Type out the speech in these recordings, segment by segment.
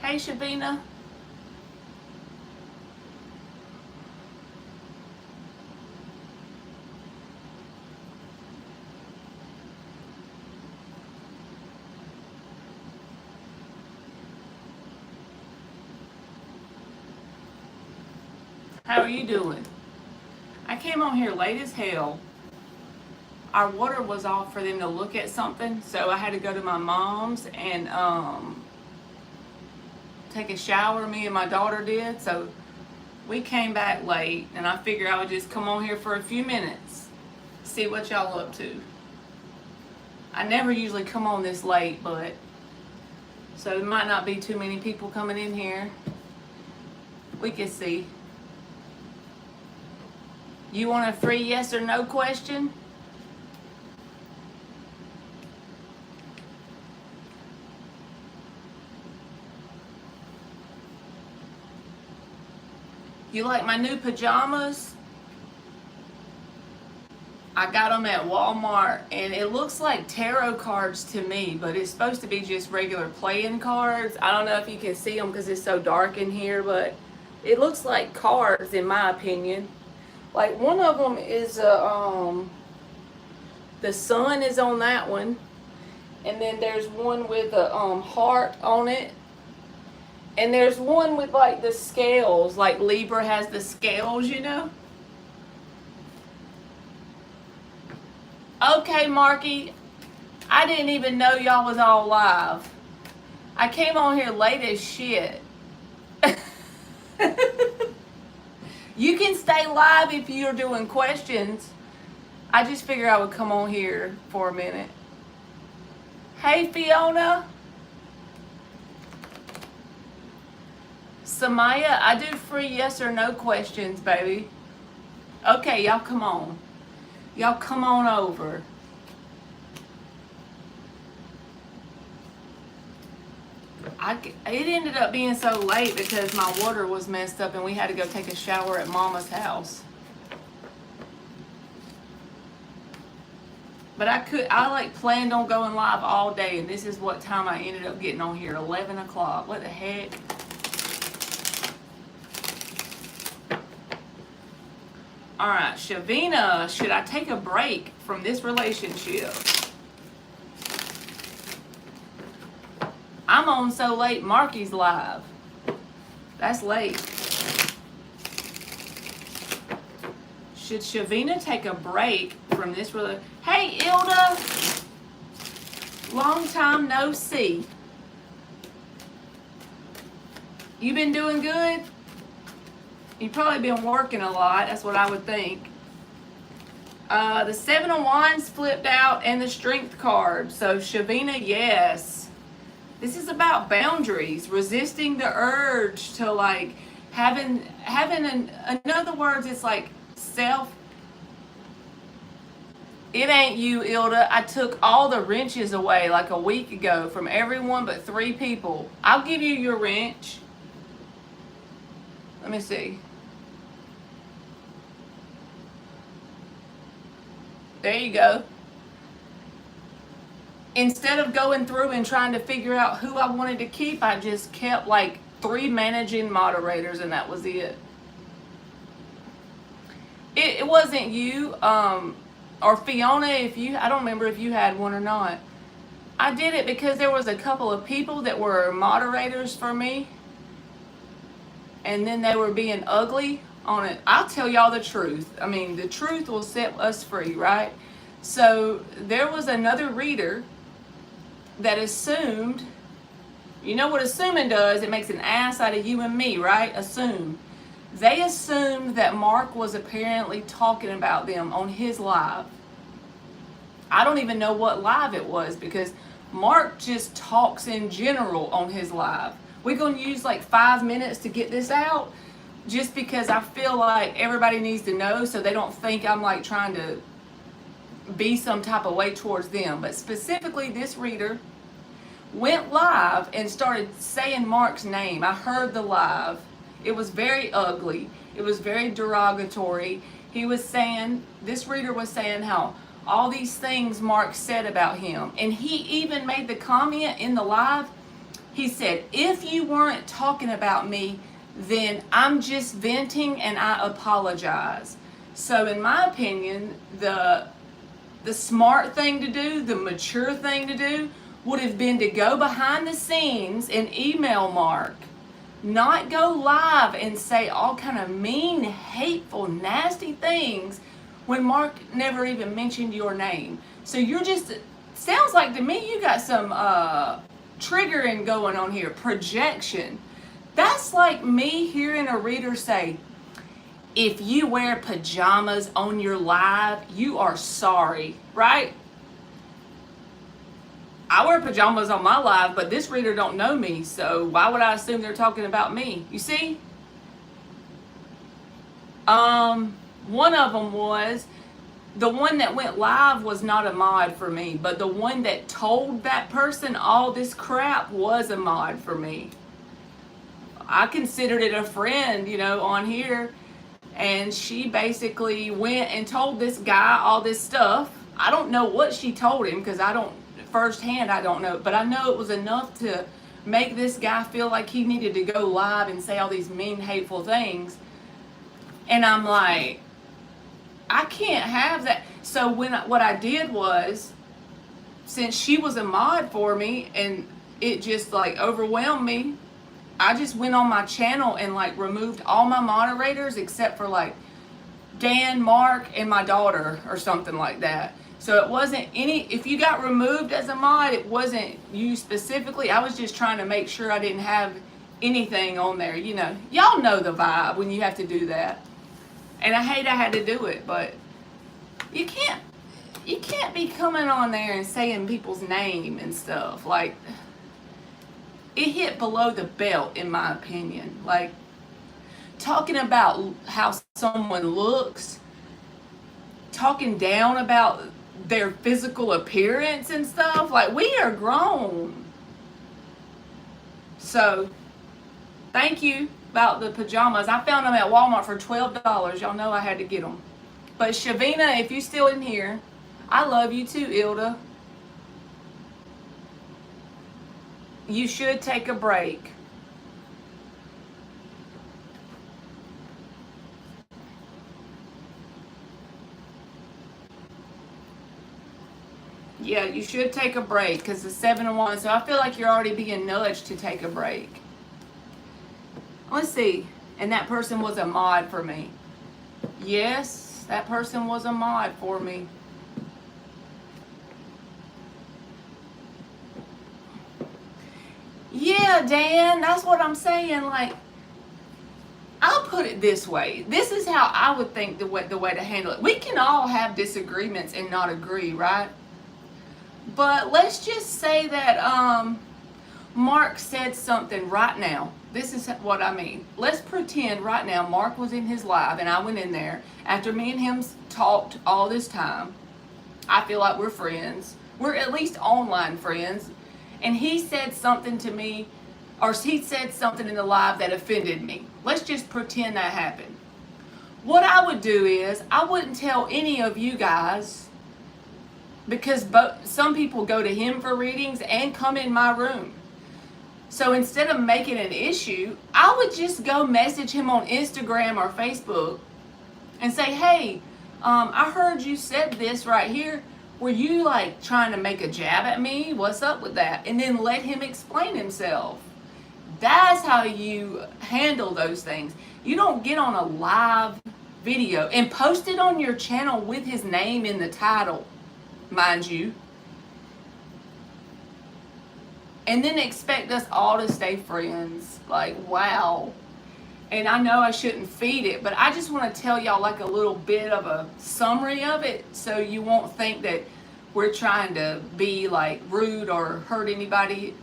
Hey, Shavina. How are you doing? I came on here late as hell. Our water was off for them to look at something, so I had to go to my mom's and take a shower. Me and my daughter did, so we came back late, and I figured I would just come on here for a few minutes, see what y'all up to. I never usually come on this late, but so there might not be too many people coming in here. We can see. You want a free yes or no question? You like my new pajamas? I got them at Walmart, and it looks like tarot cards to me, but it's supposed to be just regular playing cards. I don't know if you can see them because it's so dark in here, but it looks like cards in my opinion. Like one of them is the sun is on that one, and then there's one with a heart on it. And there's one with like the scales, like Libra has the scales, you know? Okay, Marky, I didn't even know y'all was all live. I came on here late as shit. You can stay live if you're doing questions. I just figured I would come on here for a minute. Hey, Fiona. Samaya, I do free yes or no questions, baby. Okay, y'all come on. Y'all come on over. It ended up being so late because my water was messed up and we had to go take a shower at Mama's house. But I like planned on going live all day, and this is what time I ended up getting on here, 11 o'clock. What the heck? All right, Shavina, should I take a break from this relationship? I'm on so late, Marky's live. That's late. Should Shavina take a break from this relationship? Hey, Ilda. Long time no see. You been doing good? You've probably been working a lot. That's what I would think. The Seven of Wands flipped out and the Strength card. So Shavina, yes. This is about boundaries, resisting the urge to like having in other words, it's like it ain't you, Ilda. I took all the wrenches away like a week ago from everyone but 3 people. I'll give you your wrench. Let me see. There you go. Instead of going through and trying to figure out who I wanted to keep, I just kept like 3 managing moderators, and that was it. It wasn't you, or Fiona, I don't remember if you had one or not. I did it because there was a couple of people that were moderators for me, and then they were being ugly on it. I'll tell y'all the truth. I mean, the truth will set us free, right? So there was another reader that assumed, you know what assuming does? It makes an ass out of you and me, right? Assume. They assumed that Mark was apparently talking about them on his live. I don't even know what live it was because Mark just talks in general on his live. We're going to use like 5 minutes to get this out just because I feel like everybody needs to know so they don't think I'm like trying to be some type of way towards them. But specifically, this reader went live and started saying Mark's name. I heard the live. It was very ugly. It was very derogatory. He was saying, this reader was saying how all these things Mark said about him. And he even made the comment in the live, He said, if you weren't talking about me, then I'm just venting and I apologize. So in my opinion, the smart thing to do, the mature thing to do, would have been to go behind the scenes and email Mark, not go live and say all kind of mean, hateful, nasty things when Mark never even mentioned your name. So you're just, sounds like to me you got some triggering going on here, projection. That's like me hearing a reader say, if you wear pajamas on your live, you are sorry, right? I wear pajamas on my live, but this reader don't know me, so why would I assume they're talking about me? You see? One of them was, the one that went live was not a mod for me, but the one that told that person all this crap was a mod for me. I considered it a friend, on here. And she basically went and told this guy all this stuff. I don't know what she told him because I don't know. But I know it was enough to make this guy feel like he needed to go live and say all these mean, hateful things. And I'm like, I can't have that. So what I did was, since she was a mod for me and it just like overwhelmed me, I just went on my channel and like removed all my moderators except for like Dan, Mark, and my daughter or something like that. So it wasn't if you got removed as a mod, it wasn't you specifically. I was just trying to make sure I didn't have anything on there. Y'all know the vibe when you have to do that. And I hate I had to do it, but you can't be coming on there and saying people's name and stuff. Like, it hit below the belt, in my opinion. Like, talking about how someone looks, talking down about their physical appearance and stuff. Like, we are grown. So, thank you about the pajamas. I found them at Walmart for $12. Y'all know I had to get them. But Shavina, if you're still in here, I love you too, Ilda. You should take a break. Yeah, you should take a break because it's 7-1. So I feel like you're already being nudged to take a break. Let's see. And that person was a mod for me. Yes, that person was a mod for me. Yeah, Dan, that's what I'm saying. Like, I'll put it this way. This is how I would think the way to handle it. We can all have disagreements and not agree, right? But let's just say that Mark said something right now. This is what I mean. Let's pretend right now Mark was in his live and I went in there after me and him talked all this time. I feel like we're friends. We're at least online friends. And he said something to me, or he said something in the live that offended me. Let's just pretend that happened. What I would do is, I wouldn't tell any of you guys, because some people go to him for readings and come in my room. So instead of making an issue, I would just go message him on Instagram or Facebook and say, hey, I heard you said this right here. Were you like trying to make a jab at me? What's up with that? And then let him explain himself. That's how you handle those things. You don't get on a live video and post it on your channel with his name in the title, mind you. And then expect us all to stay friends. Like, wow. And I know I shouldn't feed it, but I just want to tell y'all like a little bit of a summary of it so you won't think that we're trying to be like rude or hurt anybody.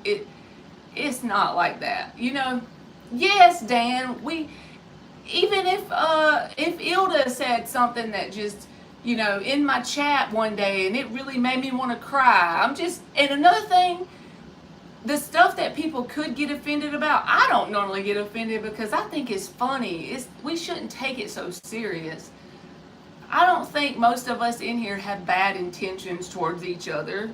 It's not like that. Yes, Dan, even if Ilda said something that just, in my chat one day and it really made me want to cry. And another thing, the stuff that people could get offended about, I don't normally get offended because I think it's funny. We shouldn't take it so serious. I don't think most of us in here have bad intentions towards each other,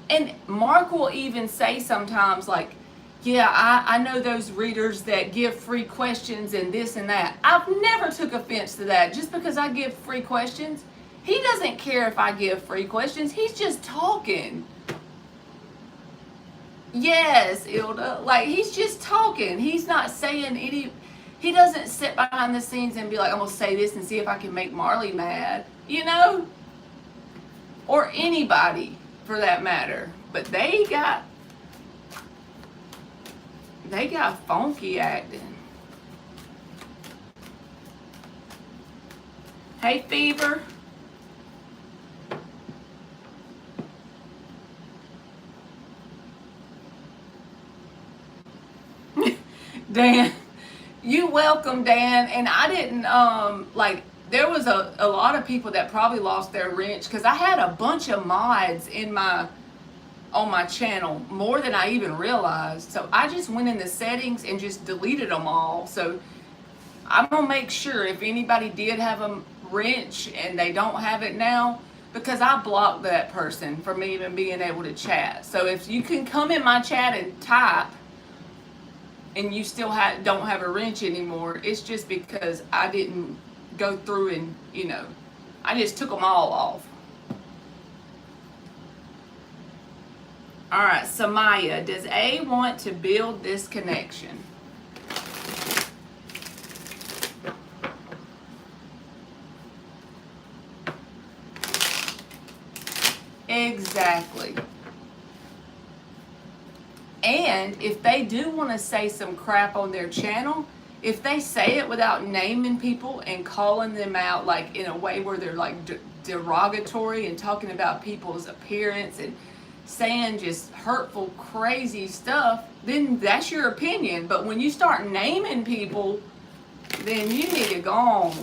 And Mark will even say sometimes, like, yeah, I know those readers that give free questions and this and that. I've never took offense to that. Just because I give free questions, he doesn't care if I give free questions. He's just talking. Yes, Ilda. Like, he's just talking. He's not saying any. He doesn't sit behind the scenes and be like, I'm going to say this and see if I can make Marley mad. You know? Or anybody, for that matter. But they got funky acting. Hey, Fever. Dan, you welcome, Dan. And I didn't like, there was a lot of people that probably lost their wrench because I had a bunch of mods on my channel, more than I even realized. So I just went in the settings and just deleted them all. So I'm gonna make sure if anybody did have a wrench and they don't have it now, because I blocked that person from even being able to chat. So if you can come in my chat and type and you still don't have a wrench anymore, it's just because I didn't go through and, I just took them all off. All right, Samaya, does A want to build this connection? Exactly. And if they do want to say some crap on their channel, if they say it without naming people and calling them out like in a way where they're like derogatory and talking about people's appearance and saying just hurtful, crazy stuff, then that's your opinion. But when you start naming people, then you need to go on.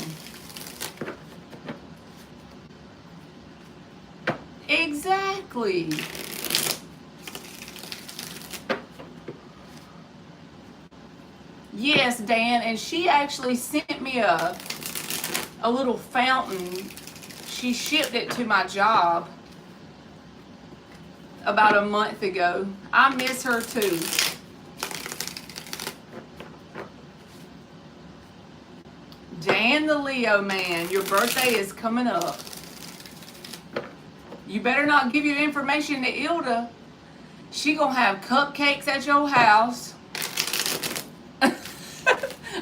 Exactly. Yes, Dan, and she actually sent me a little fountain. She shipped it to my job about a month ago. I miss her too. Dan the Leo man, your birthday is coming up. You better not give your information to Ilda. She gonna have cupcakes at your house.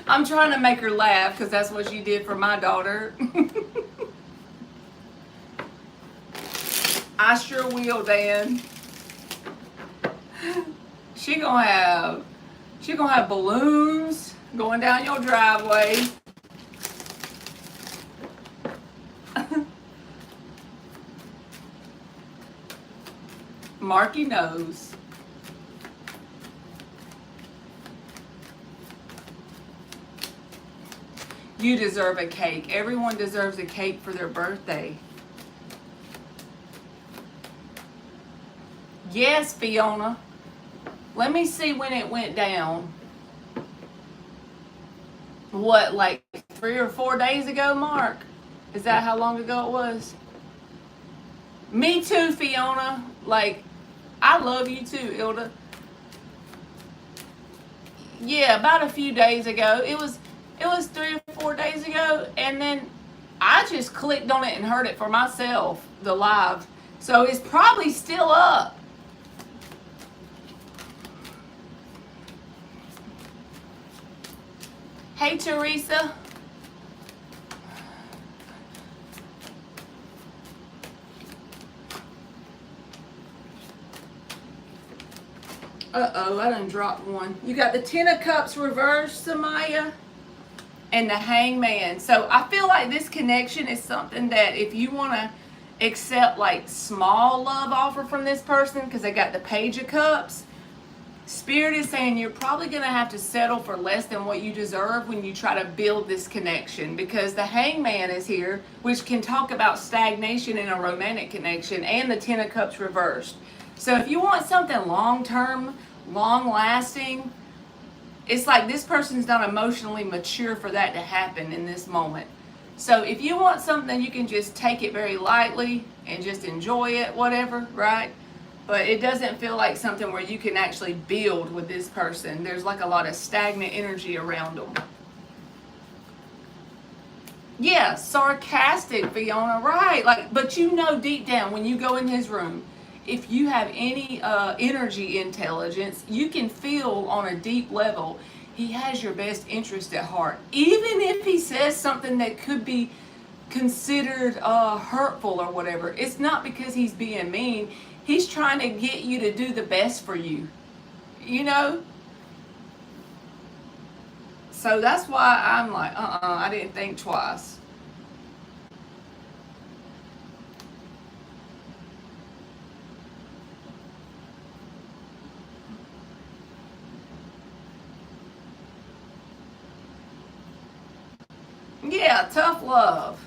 I'm trying to make her laugh because that's what she did for my daughter. I sure will, Dan. She gonna have balloons going down your driveway. Marky knows. You deserve a cake. Everyone deserves a cake for their birthday. Yes, Fiona. Let me see when it went down. What, like 3 or 4 days ago, Mark? Is that how long ago it was? Me too, Fiona. Like, I love you too, Ilda. Yeah, about a few days ago. It was 3 or 4 days ago, and then I just clicked on it and heard it for myself, the live. So it's probably still up. Hey, Teresa. Uh-oh, I done dropped one. You got the Ten of Cups reversed, Samaya, and the Hangman. So I feel like this connection is something that if you want to accept like small love offer from this person, because they got the Page of Cups, Spirit is saying you're probably going to have to settle for less than what you deserve when you try to build this connection, because the Hangman is here, which can talk about stagnation in a romantic connection, and the Ten of Cups reversed. So if you want something long-term, long-lasting, it's like this person's not emotionally mature for that to happen in this moment. So if you want something, you can just take it very lightly and just enjoy it, whatever, right? But it doesn't feel like something where you can actually build with this person. There's like a lot of stagnant energy around them. Yeah, sarcastic, Fiona, right? Like, but you know deep down when you go in his room, if you have any energy intelligence, you can feel on a deep level he has your best interest at heart. Even if he says something that could be considered hurtful or whatever, it's not because he's being mean. He's trying to get you to do the best for you, you know? So that's why I'm like, I didn't think twice. Yeah, tough love.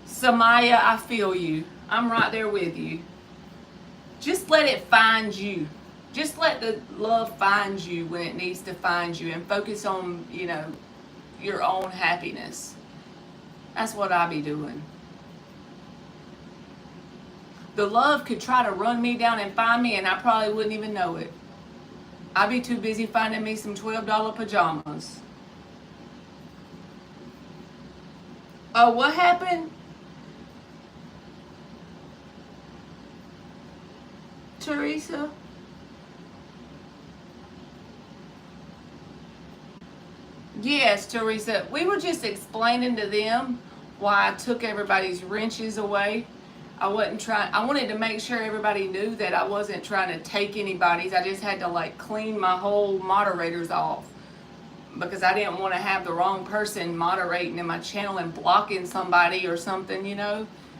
Samaya, I feel you. I'm right there with you. Just let it find you. Just let the love find you when it needs to find you and focus on, your own happiness. That's what I be doing. The love could try to run me down and find me and I probably wouldn't even know it. I'd be too busy finding me some $12 pajamas. Oh, what happened? Teresa? Yes, Teresa. We were just explaining to them why I took everybody's wrenches away. I wanted to make sure everybody knew that I wasn't trying to take anybody's. I just had to like clean my whole moderators off because I didn't want to have the wrong person moderating in my channel and blocking somebody or something.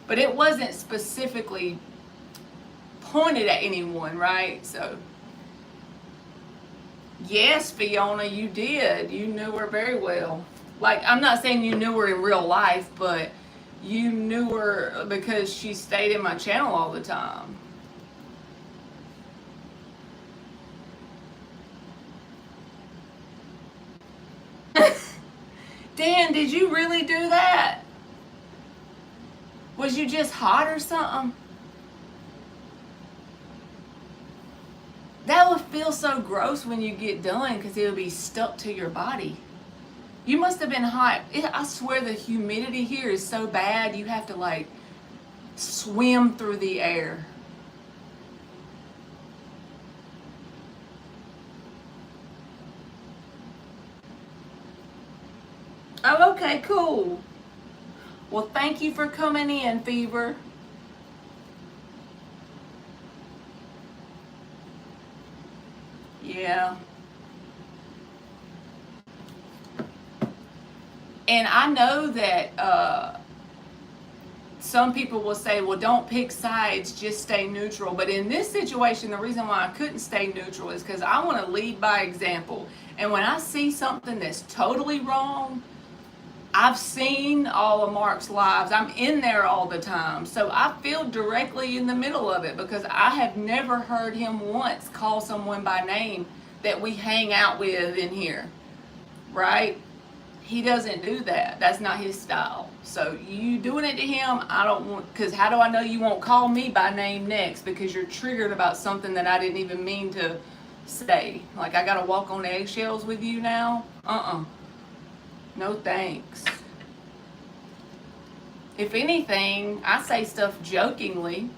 But it wasn't specifically pointed at anyone, right? So yes, Fiona, you did. You knew her very well. Like, I'm not saying you knew her in real life, but you knew her because she stayed in my channel all the time. Dan, did you really do that? Was you just hot or something? That would feel so gross when you get done because it would be stuck to your body. You must have been hot. I swear the humidity here is so bad you have to like swim through the air. Oh, okay, cool. Well, thank you for coming in, Fever. Yeah. And I know that some people will say, well, don't pick sides, just stay neutral. But in this situation, the reason why I couldn't stay neutral is because I want to lead by example. And when I see something that's totally wrong, I've seen all of Mark's lives. I'm in there all the time. So I feel directly in the middle of it because I have never heard him once call someone by name that we hang out with in here, right? He doesn't do that. That's not his style. So you doing it to him, I don't want, because how do I know you won't call me by name next because you're triggered about something that I didn't even mean to say. Like I got to walk on eggshells with you now? No thanks. If anything, I say stuff jokingly.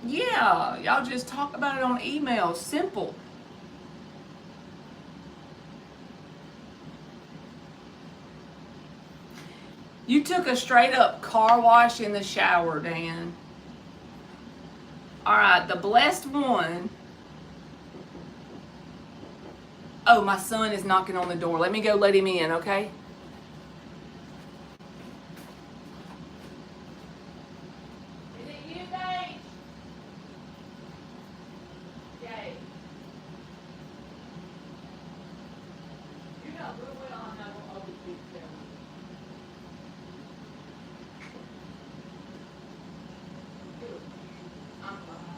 Yeah, y'all just talk about it on email. Simple. You took a straight up car wash in the shower, Dan. All right, the blessed one. Oh, my son is knocking on the door. Let me go let him in, okay? Is it you, Dave? Dave. You know real well I'm not going to always be there. I'm fine.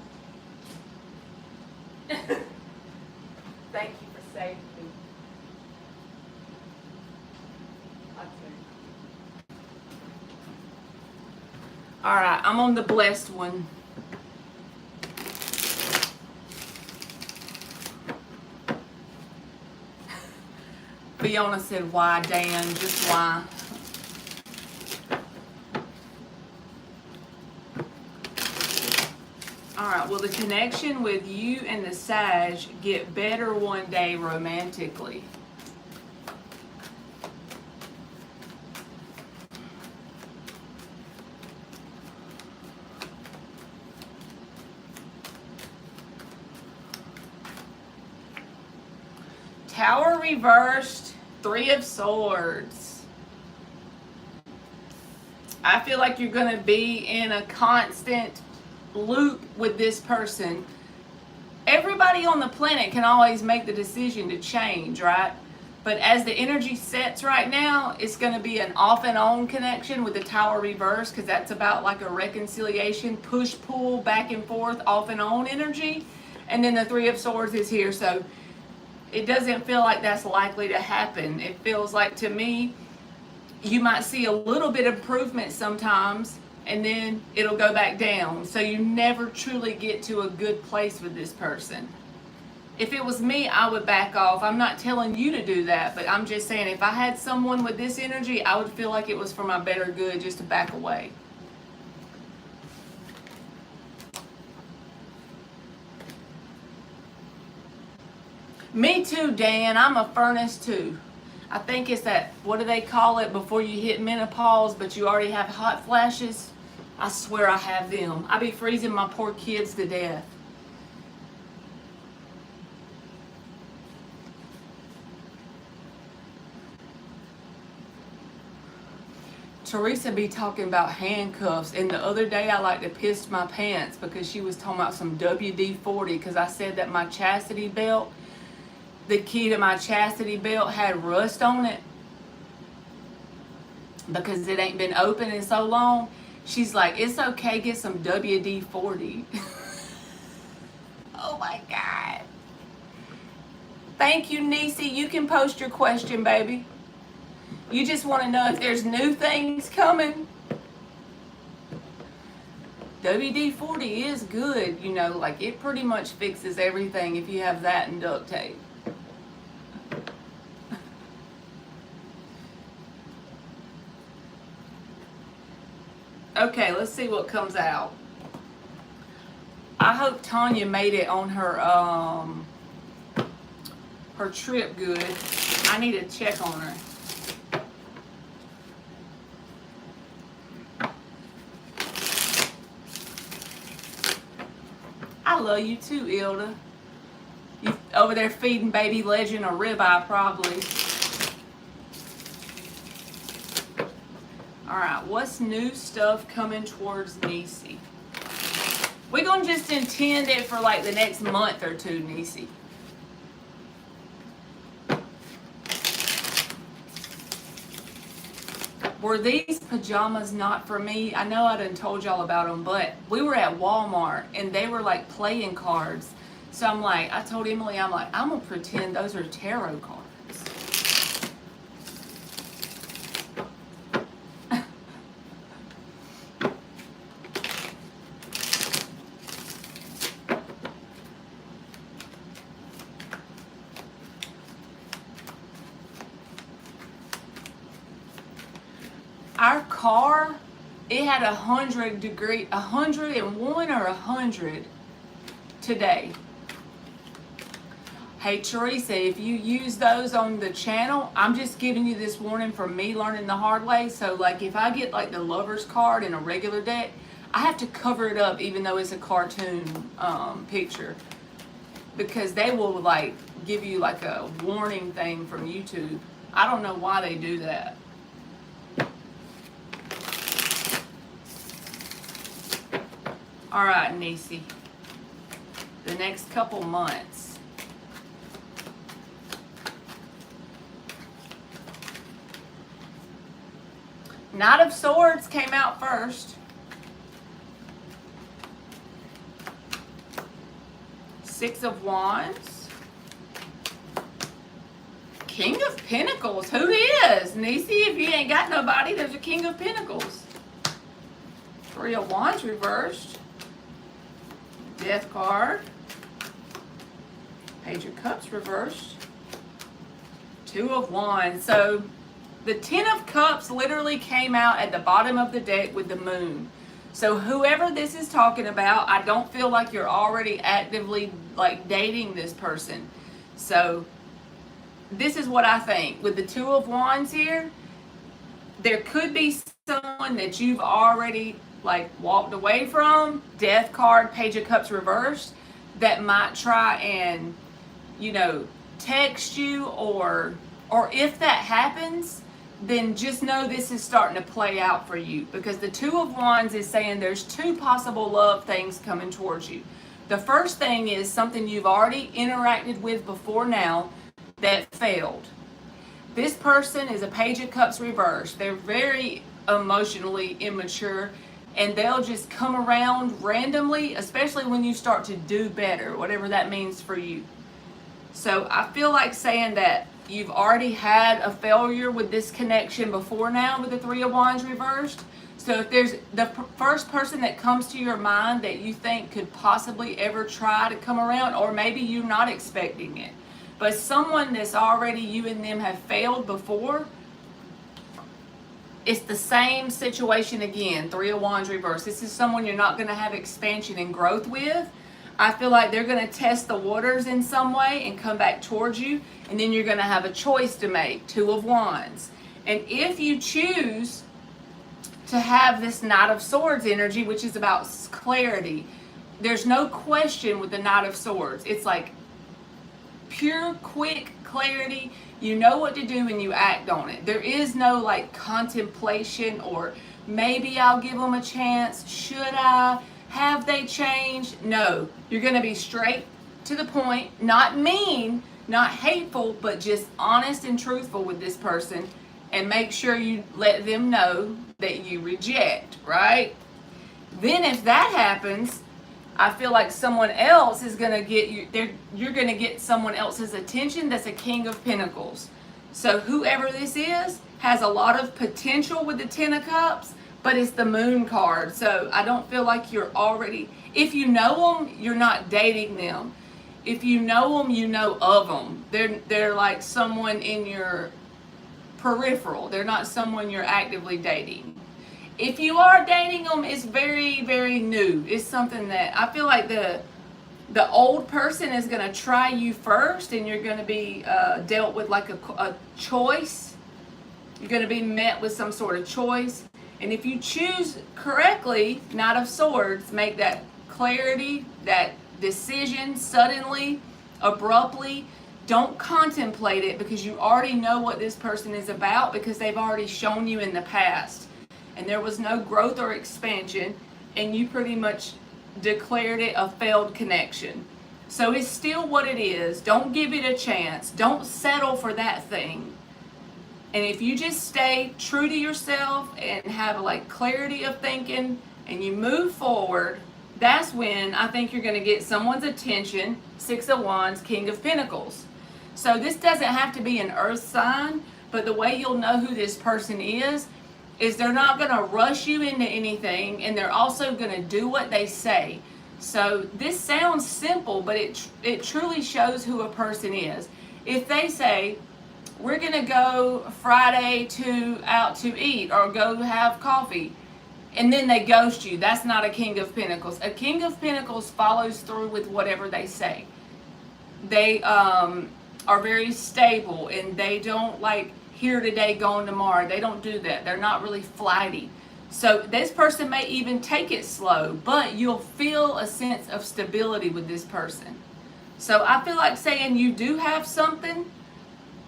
All right, I'm on the blessed one. Fiona said, why, Dan? Just why? All right, will the connection with you and the Sag get better one day romantically? Tower reversed, 3 of Swords. I feel like you're going to be in a constant loop with this person. Everybody on the planet can always make the decision to change, right? But as the energy sets right now, it's going to be an off and on connection with the Tower reverse, because that's about like a reconciliation, push, pull, back and forth, off and on energy. And then the 3 of Swords is here, so it doesn't feel like that's likely to happen. It feels like, to me, you might see a little bit of improvement sometimes, and then it'll go back down. So you never truly get to a good place with this person. If it was me, I would back off. I'm not telling you to do that, but I'm just saying, if I had someone with this energy, I would feel like it was for my better good just to back away. Me too, Dan. I'm a furnace too. I think it's that, what do they call it, before you hit menopause, but you already have hot flashes? I swear I have them. I be freezing my poor kids to death. Teresa be talking about handcuffs, and the other day I like to piss my pants because she was talking about some WD-40, because I said that my chastity belt, the key to my chastity belt, had rust on it because it ain't been open in so long. She's like, it's okay, get some WD-40. Oh my God. Thank you, Nisi. You can post your question, baby. You just want to know if there's new things coming. WD-40 is good, you know, like it pretty much fixes everything if you have that and duct tape. Okay, let's see what comes out. I hope Tanya made it on her her trip good. I need to check on her. I love you too, Ilda. You over there feeding baby Legend a ribeye, probably. Alright, what's new stuff coming towards Nisi? We're going to just intend it for like the next month or two, Nisi. Were these pajamas not for me? I know I done told y'all about them, but we were at Walmart and they were like playing cards. So I'm like, I told Emily, I'm like, I'm going to pretend those are tarot cards. Our car, it had 101 or 100 today. Hey Teresa, if you use those on the channel, I'm just giving you this warning from me learning the hard way. So like if I get like the lover's card in a regular deck, I have to cover it up even though it's a cartoon picture, because they will like give you like a warning thing from YouTube. I don't know why they do that. All right, Nisi, the next couple months. Knight of Swords came out first. Six of Wands. King of Pentacles. Who is? Nisi, if you ain't got nobody, there's a King of Pentacles. Three of Wands reversed. Death card. Page of Cups reversed. Two of Wands. So the Ten of Cups literally came out at the bottom of the deck with the moon. So whoever this is talking about, I don't feel like you're already actively like dating this person. So this is what I think. With the Two of Wands here, there could be someone that you've already like walked away from. Death card, Page of Cups reversed, that might try and, you know, text you, or if that happens, then just know this is starting to play out for you, because the Two of Wands is saying there's two possible love things coming towards you. The first thing is something you've already interacted with before now that failed. This person is a Page of Cups reversed. They're very emotionally immature, and they'll just come around randomly, especially when you start to do better, whatever that means for you. So I feel like saying that you've already had a failure with this connection before now with the Three of Wands reversed. So if there's the first person that comes to your mind that you think could possibly ever try to come around, or maybe you're not expecting it, but someone that's already, you and them have failed before, it's the same situation again. Three of Wands reversed. This is someone you're not going to have expansion and growth with. I feel like they're going to test the waters in some way and come back towards you, and then you're going to have a choice to make. Two of Wands. And if you choose to have this Knight of Swords energy, which is about clarity, there's no question with the Knight of Swords. It's like pure, quick clarity. You know what to do and you act on it. There is no like contemplation or maybe I'll give them a chance. Should I? Have they changed? No. You're going to be straight to the point, not mean, not hateful, but just honest and truthful with this person, and make sure you let them know that you reject, right? Then if that happens, I feel like someone else is going to get you, you're going to get someone else's attention that's a King of Pentacles. So whoever this is has a lot of potential with the Ten of Cups, but it's the Moon card. So I don't feel like you're already, if you know them, you're not dating them. If you know them, you know of them. They're like someone in your peripheral. They're not someone you're actively dating. If you are dating them, it's very, very new. It's something that I feel like the old person is going to try you first, and you're going to be dealt with like a choice. You're going to be met with some sort of choice. And if you choose correctly, Knight of Swords, make that clarity, that decision suddenly, abruptly. Don't contemplate it, because you already know what this person is about, because they've already shown you in the past. And there was no growth or expansion, and you pretty much declared it a failed connection. So it's still what it is. Don't give it a chance. Don't settle for that thing. And if you just stay true to yourself and have like clarity of thinking and you move forward, that's when I think you're going to get someone's attention. Six of Wands, King of Pentacles. So this doesn't have to be an earth sign, but the way you'll know who this person is they're not going to rush you into anything, and they're also going to do what they say. So this sounds simple, but it truly shows who a person is. If they say, we're going to go Friday out to eat or go have coffee, and then they ghost you, that's not a King of Pentacles. A King of Pentacles follows through with whatever they say. They are very stable, and they don't like here today, gone tomorrow. They don't do that. They're not really flighty. So this person may even take it slow, but you'll feel a sense of stability with this person. So I feel like saying you do have something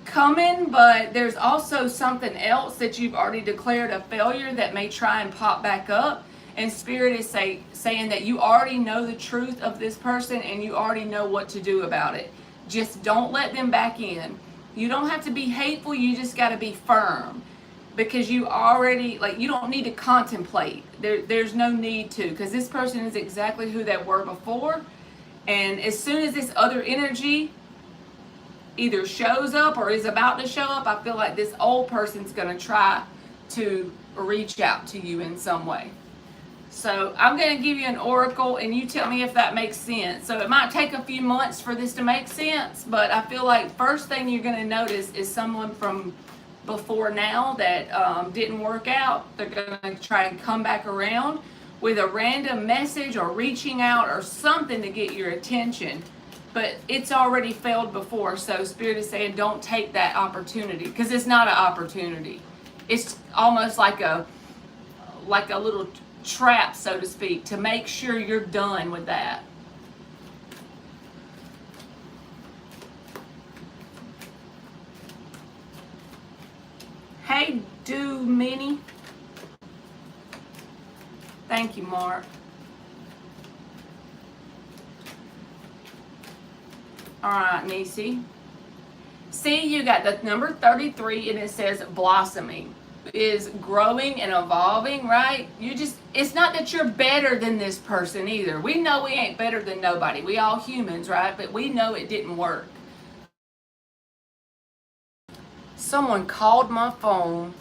coming, but there's also something else that you've already declared a failure that may try and pop back up. And Spirit is saying that you already know the truth of this person, and you already know what to do about it. Just don't let them back in. You don't have to be hateful. You just got to be firm, because you already, like, you don't need to contemplate. There's no need to, because this person is exactly who they were before. And as soon as this other energy either shows up or is about to show up, I feel like this old person's going to try to reach out to you in some way. So I'm going to give you an oracle and you tell me if that makes sense. So it might take a few months for this to make sense, but I feel like first thing you're going to notice is someone from before now that didn't work out. They're going to try and come back around with a random message or reaching out or something to get your attention. But it's already failed before, so Spirit is saying don't take that opportunity, because it's not an opportunity. It's almost like a little trap, so to speak, to make sure you're done with that. Hey, do Minnie. Thank you, Mark. All right, Nisi. See, you got the number 33 and it says blossoming. Is growing and evolving, right? It's not that you're better than this person either. We know we ain't better than nobody. We all humans, right? But we know it didn't work. Someone called my phone.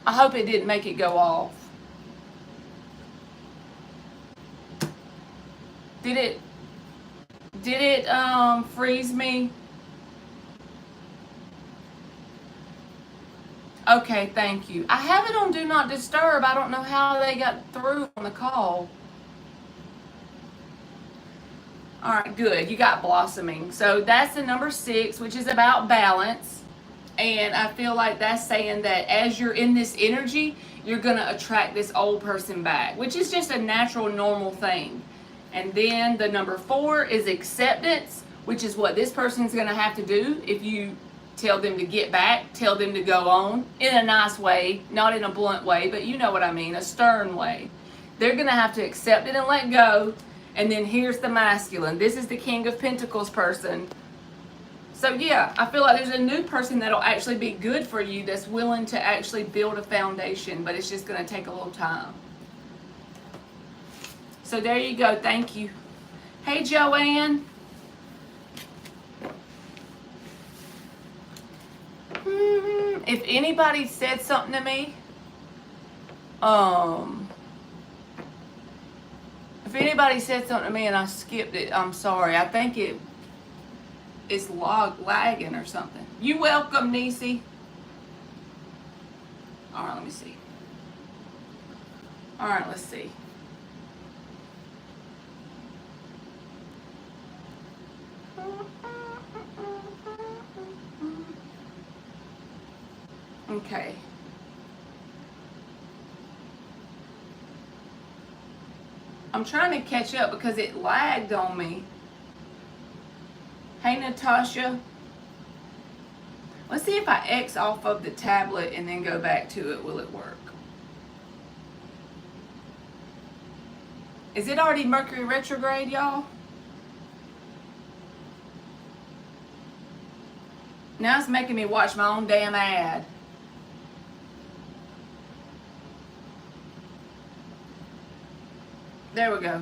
I hope it didn't make it go off. Did it freeze me? Okay, thank you. I have it on Do Not Disturb. I don't know how they got through on the call. All right, good. You got blossoming. So that's the number 6, which is about balance. And I feel like that's saying that as you're in this energy, you're going to attract this old person back, which is just a natural, normal thing. And then the number 4 is acceptance, which is what this person's going to have to do if you tell them to get back, tell them to go on in a nice way, not in a blunt way, but you know what I mean, a stern way. They're going to have to accept it and let go. And then here's the masculine. This is the King of Pentacles person. So yeah, I feel like there's a new person that'll actually be good for you, that's willing to actually build a foundation, but it's just going to take a little time. So there you go. Thank you. Hey, Joanne. If anybody said something to me, if anybody said something to me and I skipped it, I'm sorry. I think it's lagging or something. You welcome, Nisi. All right, let me see. All right, let's see. Okay. I'm trying to catch up because it lagged on me. Hey, Natasha. Let's see if I X off of the tablet and then go back to it. Will it work? Is it already Mercury retrograde, y'all? Now it's making me watch my own damn ad. There we go.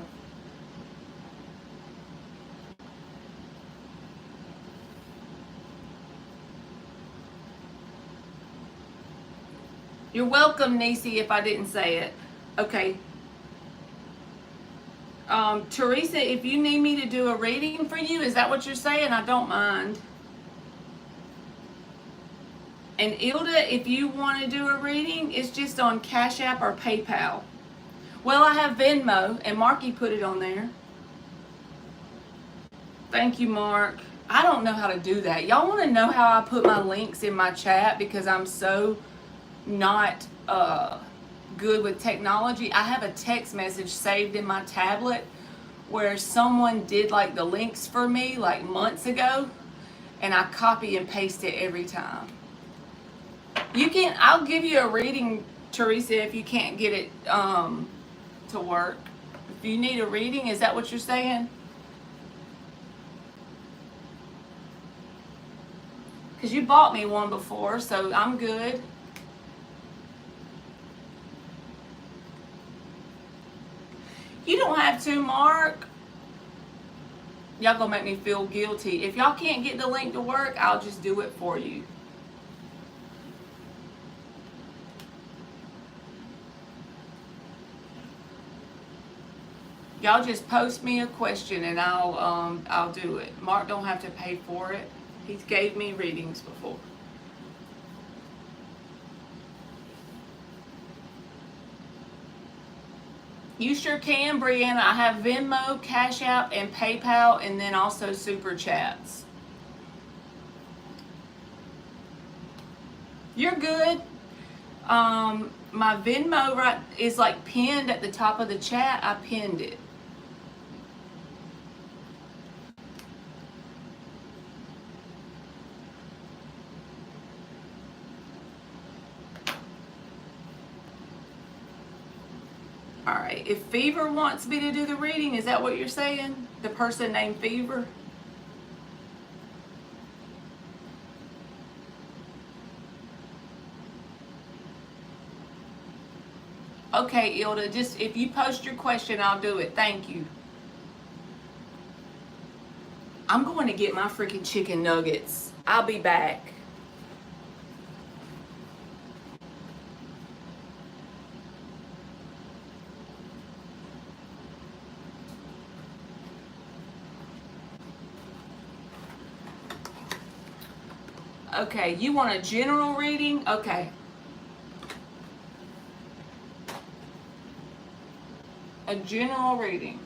You're welcome, Nisi, if I didn't say it. Okay. Teresa, if you need me to do a reading for you, is that what you're saying? I don't mind. And Ilda, if you want to do a reading, it's just on Cash App or PayPal. Well, I have Venmo, and Marky put it on there. Thank you, Mark. I don't know how to do that. Y'all want to know how I put my links in my chat because I'm so not good with technology? I have a text message saved in my tablet where someone did like the links for me like months ago, and I copy and paste it every time. I'll give you a reading, Teresa, if you can't get it to work. If you need a reading, is that what you're saying? Because you bought me one before, so I'm good. You don't have to, Mark. Y'all gonna make me feel guilty. If y'all can't get the link to work, I'll just do it for you. Y'all just post me a question and I'll do it. Mark don't have to pay for it. He's gave me readings before. You sure can, Brianna. I have Venmo, Cash App, and PayPal, and then also Super Chats. You're good. My Venmo right is like pinned at the top of the chat. I pinned it. All right. If Fever wants me to do the reading, is that what you're saying? The person named Fever? Okay, Ilda, just if you post your question, I'll do it. Thank you. I'm going to get my freaking chicken nuggets. I'll be back. Okay, you want a general reading? Okay. A general reading.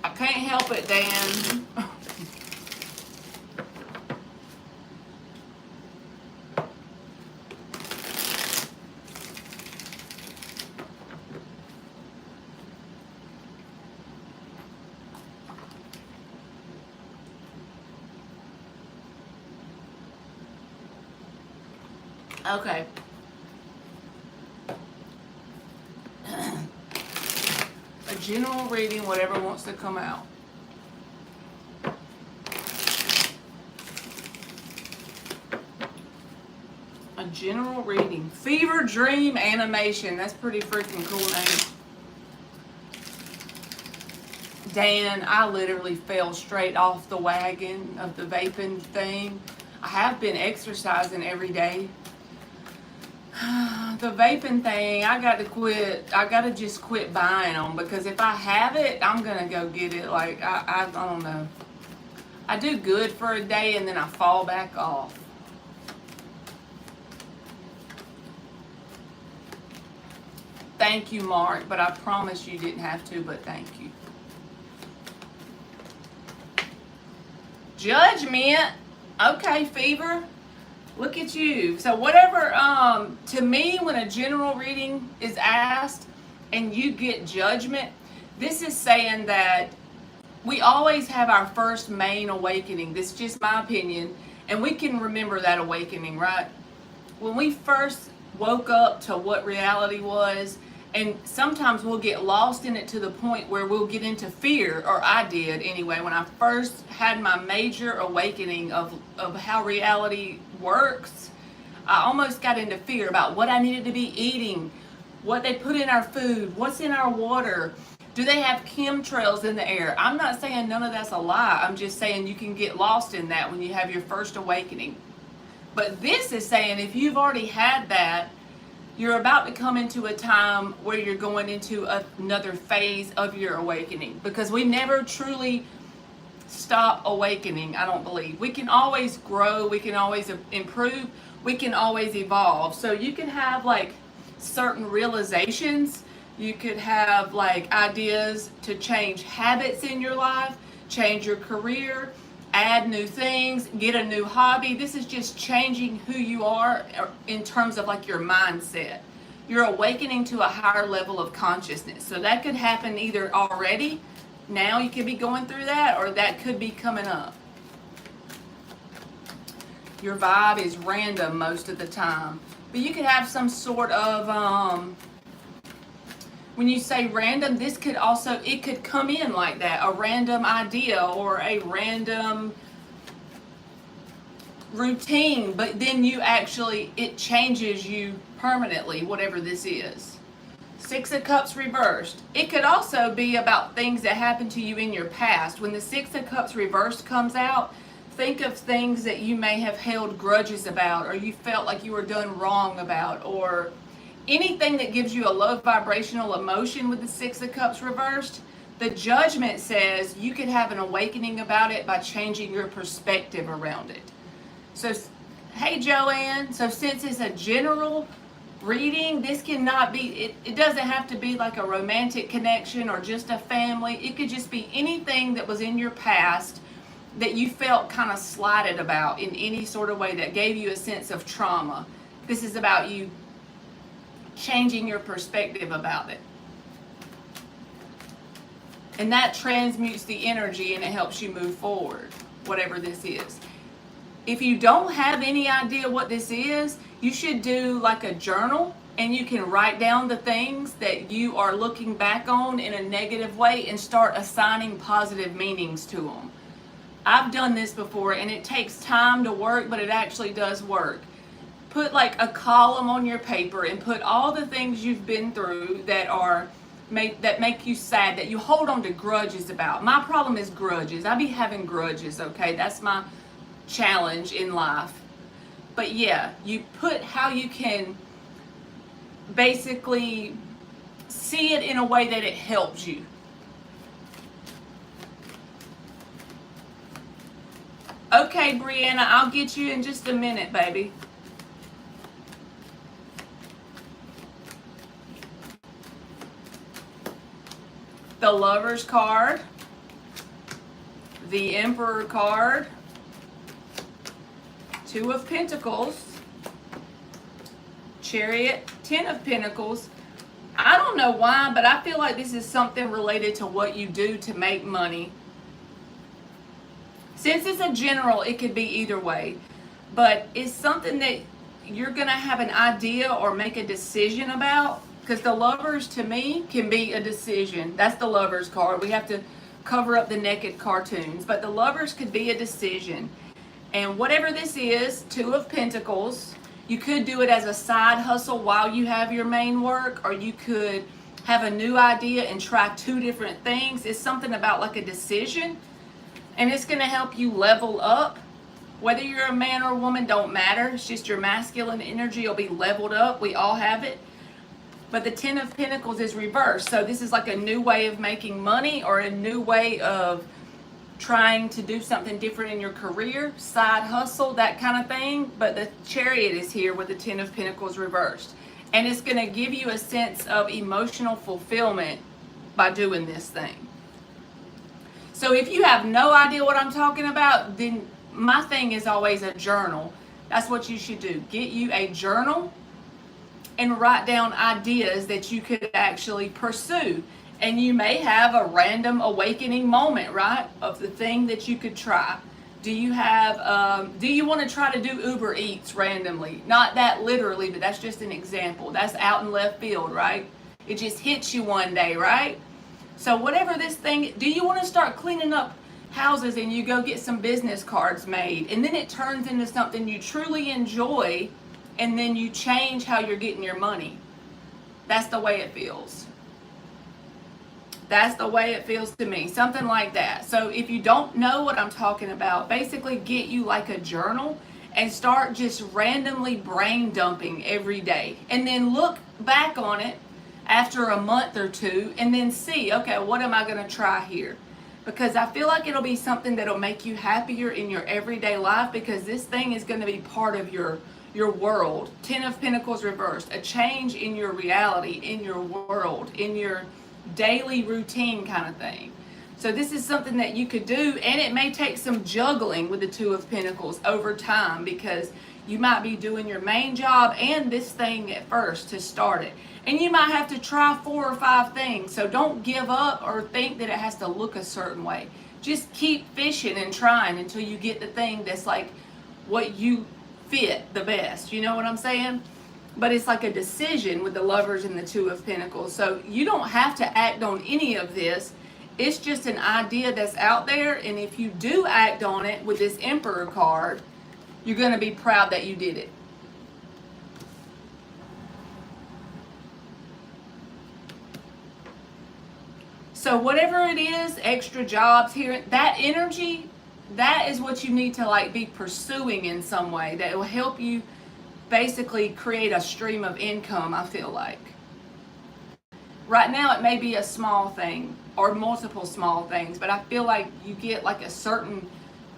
I can't help it, Dan. Okay. A general reading, whatever wants to come out. A general reading. Fever Dream Animation. That's pretty freaking cool name. Dan, I literally fell straight off the wagon of the vaping thing. I have been exercising every day. The vaping thing, I got to quit. I got to just quit buying them, because if I have it, I'm going to go get it. Like, I don't know. I do good for a day and then I fall back off. Thank you, Mark, but I promise you didn't have to, but thank you. Judgment. Okay, Fever. Look at you. So whatever, to me, when a general reading is asked and you get judgment, this is saying that we always have our first main awakening. This is just my opinion. And we can remember that awakening, right? When we first woke up to what reality was, and sometimes we'll get lost in it to the point where we'll get into fear, or I did anyway, when I first had my major awakening of how reality works. I almost got into fear about what I needed to be eating, what they put in our food, what's in our water. Do they have chemtrails in the air? I'm not saying none of that's a lie. I'm just saying you can get lost in that when you have your first awakening. But this is saying if you've already had that, you're about to come into a time where you're going into another phase of your awakening, because we never truly stop awakening, I don't believe. We can always grow, we can always improve, we can always evolve. So you can have like certain realizations, you could have like ideas to change habits in your life, change your career, add new things, get a new hobby. This is just changing who you are in terms of like your mindset. You're awakening to a higher level of consciousness. So that could happen either already, now you could be going through that, or that could be coming up. Your vibe is random most of the time. But you could have some sort of, when you say random, this could also, it could come in like that, a random idea or a random routine, but then you actually, it changes you permanently, whatever this is. Six of Cups reversed. It could also be about things that happened to you in your past. When the Six of Cups reversed comes out, think of things that you may have held grudges about, or you felt like you were done wrong about, or anything that gives you a low vibrational emotion with the Six of Cups reversed. The Judgment says you could have an awakening about it by changing your perspective around it. So, hey Joanne, so since it's a general reading, this cannot be, it doesn't have to be like a romantic connection or just a family. It could just be anything that was in your past that you felt kind of slighted about in any sort of way that gave you a sense of trauma. This is about you changing your perspective about it. And that transmutes the energy and it helps you move forward, whatever this is. If you don't have any idea what this is, you should do like a journal, and you can write down the things that you are looking back on in a negative way and start assigning positive meanings to them. I've done this before and it takes time to work, but it actually does work. Put like a column on your paper and put all the things you've been through that make you sad, that you hold on to grudges about. My problem is grudges. I be having grudges, okay? That's my challenge in life. But yeah, you put how you can basically see it in a way that it helps you. Okay, Brianna, I'll get you in just a minute, baby. The Lover's card, the Emperor card, Two of Pentacles, Chariot, Ten of Pentacles. I don't know why, but I feel like this is something related to what you do to make money. Since it's a general, it could be either way. But it's something that you're going to have an idea or make a decision about. Because the Lovers, to me, can be a decision. That's the Lovers card. We have to cover up the naked cartoons. But the Lovers could be a decision. And whatever this is, Two of Pentacles, you could do it as a side hustle while you have your main work, or you could have a new idea and try two different things. It's something about like a decision, and it's going to help you level up. Whether you're a man or a woman, don't matter. It's just your masculine energy will be leveled up. We all have it. But the Ten of Pentacles is reversed. So this is like a new way of making money, or a new way of trying to do something different in your career, side hustle, that kind of thing. But the Chariot is here with the Ten of Pentacles reversed. And it's going to give you a sense of emotional fulfillment by doing this thing. So if you have no idea what I'm talking about, then my thing is always a journal. That's what you should do. Get you a journal and write down ideas that you could actually pursue. And you may have a random awakening moment, right, of the thing that you could try. Do you want to try to do Uber Eats randomly? Not that literally, but that's just an example. That's out in left field, right? It just hits you one day, right? So whatever this thing, do you want to start cleaning up houses and you go get some business cards made, and then it turns into something you truly enjoy, and then you change how you're getting your money? That's the way it feels. That's the way it feels to me. Something like that. So if you don't know what I'm talking about, basically get you like a journal and start just randomly brain dumping every day. And then look back on it after a month or two and then see, okay, what am I going to try here? Because I feel like it'll be something that'll make you happier in your everyday life, because this thing is going to be part of your world. Ten of Pentacles reversed. A change in your reality, in your world, in your daily routine kind of thing. So this is something that you could do, and it may take some juggling with the Two of Pentacles over time, because you might be doing your main job and this thing at first to start it. And you might have to try 4 or 5 things. So don't give up or think that it has to look a certain way. Just keep fishing and trying until you get the thing that's like what you fit the best. You know what I'm saying? But it's like a decision with the Lovers and the Two of Pentacles. So you don't have to act on any of this. It's just an idea that's out there. And if you do act on it with this Emperor card, you're going to be proud that you did it. So whatever it is, extra jobs here, that energy, that is what you need to like be pursuing in some way that will help you basically create a stream of income, I feel like. Right now it may be a small thing or multiple small things, but I feel like you get like a certain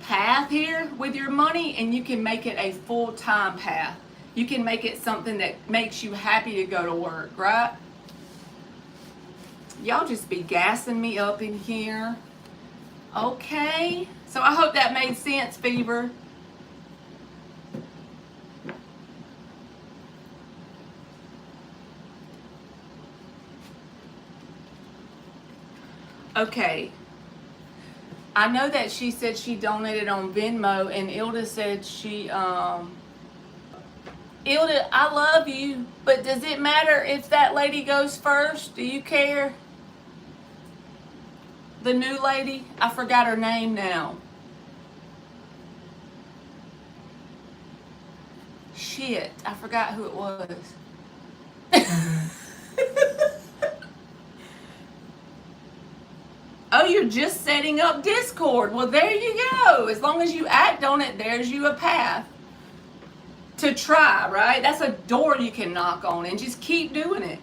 path here with your money and you can make it a full-time path. You can make it something that makes you happy to go to work, right? Y'all just be gassing me up in here. Okay. So I hope that made sense, Fever. Okay. I know that she said she donated on Venmo, and Ilda said she, Ilda, I love you, but does it matter if that lady goes first? Do you care? The new lady? I forgot her name now. Shit, I forgot who it was. Oh, you're just setting up Discord. Well, there you go. As long as you act on it, there's you a path to try, right? That's a door you can knock on and just keep doing it.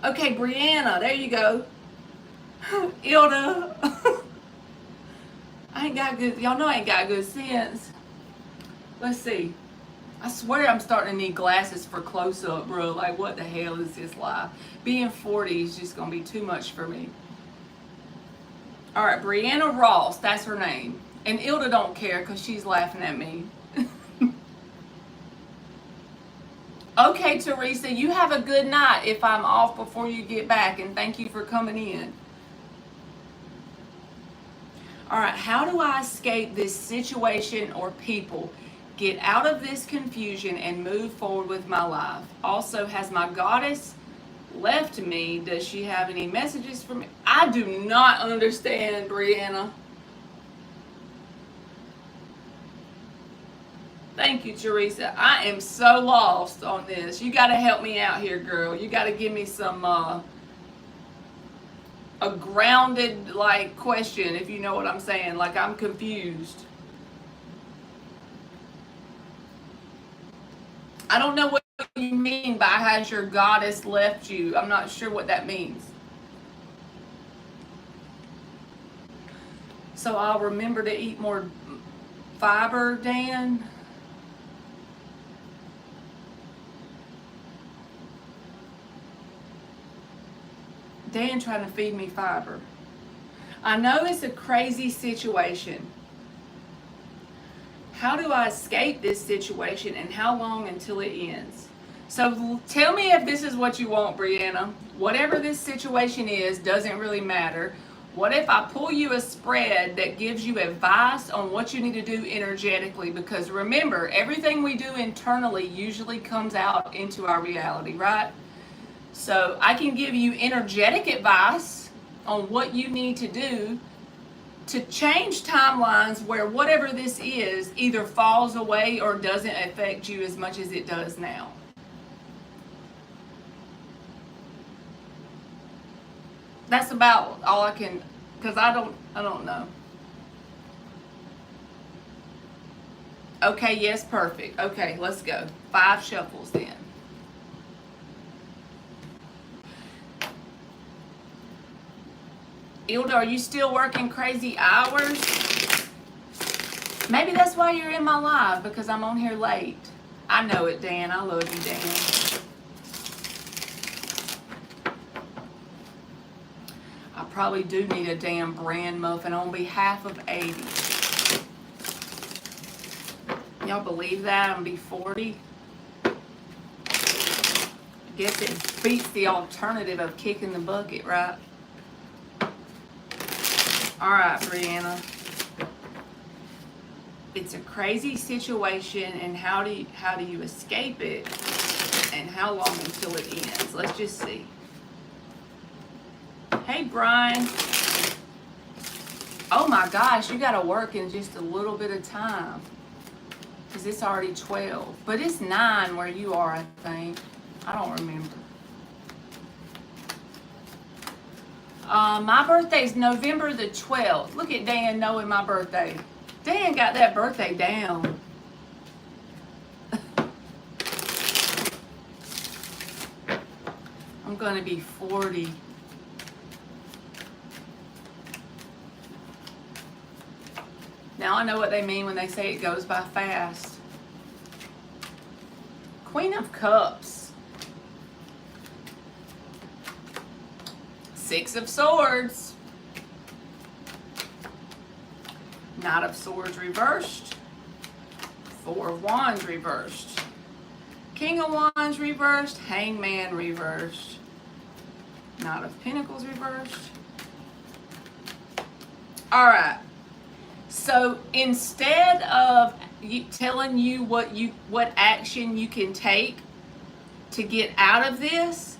Okay, Brianna, there you go. Ilda. I ain't got good, y'all know I ain't got good sense. Let's see. I swear I'm starting to need glasses for close-up, bro. Like, what the hell is this life? Being 40 is just going to be too much for me. All right, Brianna Ross, that's her name. And Ilda don't care because she's laughing at me. Okay, Teresa, you have a good night if I'm off before you get back, and thank you for coming in. All right, how do I escape this situation or people? Get out of this confusion and move forward with my life. Also, has my goddess left me? Does she have any messages for me? I do not understand, Brianna. Thank you, Teresa. I am so lost on this. You got to help me out here, girl. You got to give me some a grounded like question, if you know what I'm saying. Like, I'm confused. I don't know what you mean by has your goddess left you. I'm not sure what that means. So I'll remember to eat more fiber, Dan. Dan trying to feed me fiber. I know it's a crazy situation. How do I escape this situation, and how long until it ends? So tell me if this is what you want, Brianna. Whatever this situation is doesn't really matter. What if I pull you a spread that gives you advice on what you need to do energetically? Because remember, everything we do internally usually comes out into our reality, right? So I can give you energetic advice on what you need to do to change timelines where whatever this is either falls away or doesn't affect you as much as it does now. That's about all I can, because I don't know. Okay, yes, perfect. Okay, let's go. 5 shuffles then. Ilda, are you still working crazy hours? Maybe that's why you're in my live, because I'm on here late. I know it, Dan. I love you, Dan. I probably do need a damn bran muffin on behalf of 80. Y'all believe that? I'm gonna be 40. I guess it beats the alternative of kicking the bucket, right? All right, Brianna. It's a crazy situation, and how do you escape it, and how long until it ends? Let's just see. Hey, Brian. Oh my gosh, you got to work in just a little bit of time, because it's already 12, but it's 9 where you are, I think. I don't remember. My birthday's November the 12th. Look at Dan knowing my birthday. Dan got that birthday down. I'm going to be 40. Now I know what they mean when they say it goes by fast. Queen of Cups. Six of Swords. Knight of Swords reversed. Four of Wands reversed. King of Wands reversed. Hangman reversed. Knight of Pentacles reversed. Alright. So instead of telling you what action you can take to get out of this,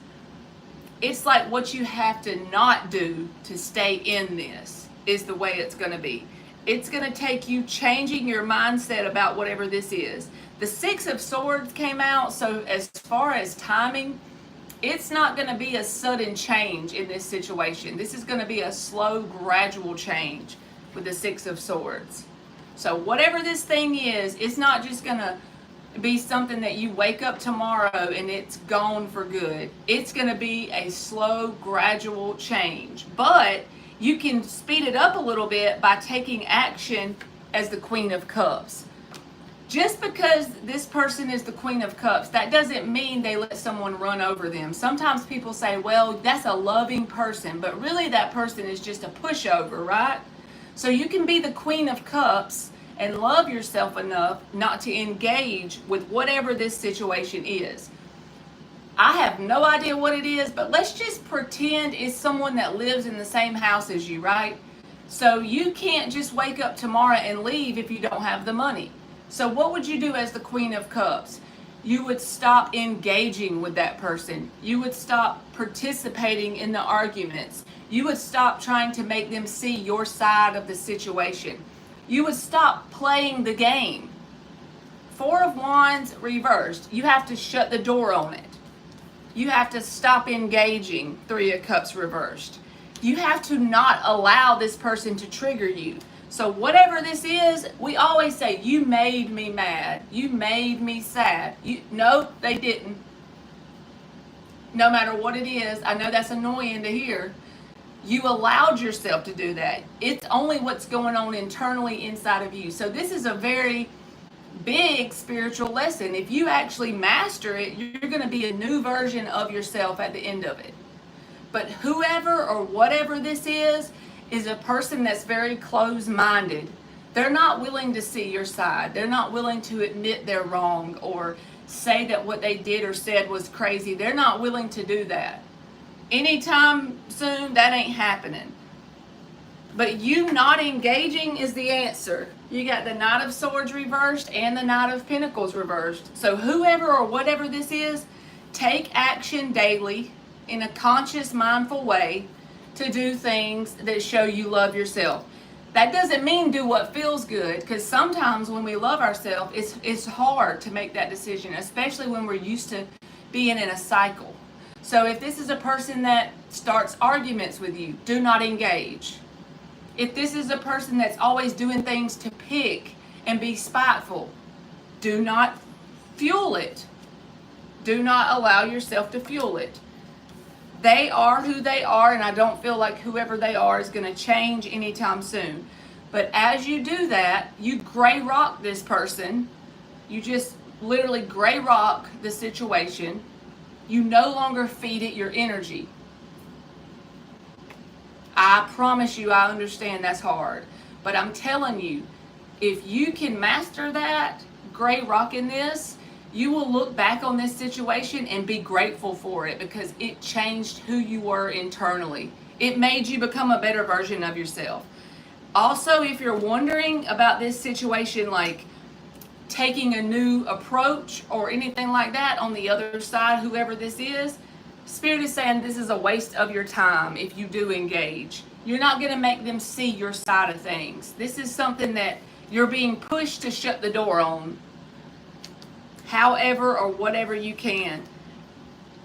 it's like what you have to not do to stay in this is the way it's going to be. It's going to take you changing your mindset about whatever this is. The Six of Swords came out, so as far as timing, it's not going to be a sudden change in this situation. This is going to be a slow, gradual change with the Six of Swords. So whatever this thing is, it's not just going to be something that you wake up tomorrow and it's gone for good. It's going to be a slow, gradual change. But you can speed it up a little bit by taking action as the Queen of Cups. Just because this person is the Queen of Cups, that doesn't mean they let someone run over them. Sometimes people say, well, that's a loving person, but really that person is just a pushover, right? So you can be the Queen of Cups and love yourself enough not to engage with whatever this situation is. I have no idea what it is, but let's just pretend it's someone that lives in the same house as you, right? So you can't just wake up tomorrow and leave if you don't have the money. So what would you do as the Queen of Cups? You would stop engaging with that person. You would stop participating in the arguments. You would stop trying to make them see your side of the situation. You would stop playing the game. Four of Wands reversed. You have to shut the door on it. You have to stop engaging. Three of Cups reversed. You have to not allow this person to trigger you. So whatever this is, we always say, you made me mad. You made me sad. No, they didn't. No matter what it is, I know that's annoying to hear. You allowed yourself to do that. It's only what's going on internally inside of you. So this is a very big spiritual lesson. If you actually master it, you're going to be a new version of yourself at the end of it. But whoever or whatever this is a person that's very closed-minded. They're not willing to see your side. They're not willing to admit they're wrong or say that what they did or said was crazy. They're not willing to do that. Anytime soon, that ain't happening. But you not engaging is the answer. You got the Knight of Swords reversed and the Knight of Pentacles reversed. So whoever or whatever this is, take action daily in a conscious, mindful way to do things that show you love yourself. That doesn't mean do what feels good, because sometimes when we love ourselves, it's hard to make that decision, especially when we're used to being in a cycle. So if this is a person that starts arguments with you, do not engage. If this is a person that's always doing things to pick and be spiteful, do not fuel it. Do not allow yourself to fuel it. They are who they are, and I don't feel like whoever they are is going to change anytime soon. But as you do that, you gray rock this person. You just literally gray rock the situation. You no longer feed it your energy. I promise you, I understand that's hard. But I'm telling you, if you can master that, gray rocking this, you will look back on this situation and be grateful for it because it changed who you were internally. It made you become a better version of yourself. Also, if you're wondering about this situation, like taking a new approach or anything like that on the other side, whoever this is, Spirit is saying this is a waste of your time if you do engage. You're not going to make them see your side of things. This is something that you're being pushed to shut the door on. However or whatever you can.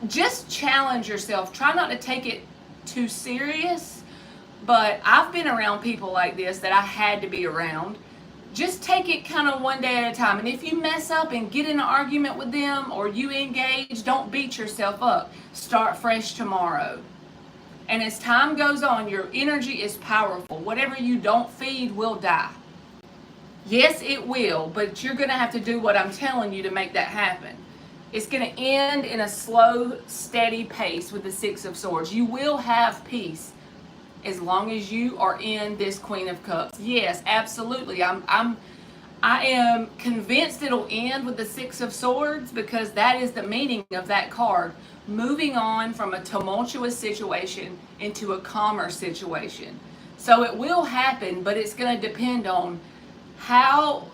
Just challenge yourself. Try not to take it too serious, but I've been around people like this that I had to be around. Just take it kind of one day at a time. And if you mess up and get in an argument with them or you engage, don't beat yourself up. Start fresh tomorrow. And as time goes on, your energy is powerful. Whatever you don't feed will die. Yes, it will, but you're going to have to do what I'm telling you to make that happen. It's going to end in a slow, steady pace with the Six of Swords. You will have peace as long as you are in this Queen of Cups. Yes, absolutely. I am convinced it'll end with the Six of Swords because that is the meaning of that card. Moving on from a tumultuous situation into a calmer situation. So it will happen, but it's going to depend on how,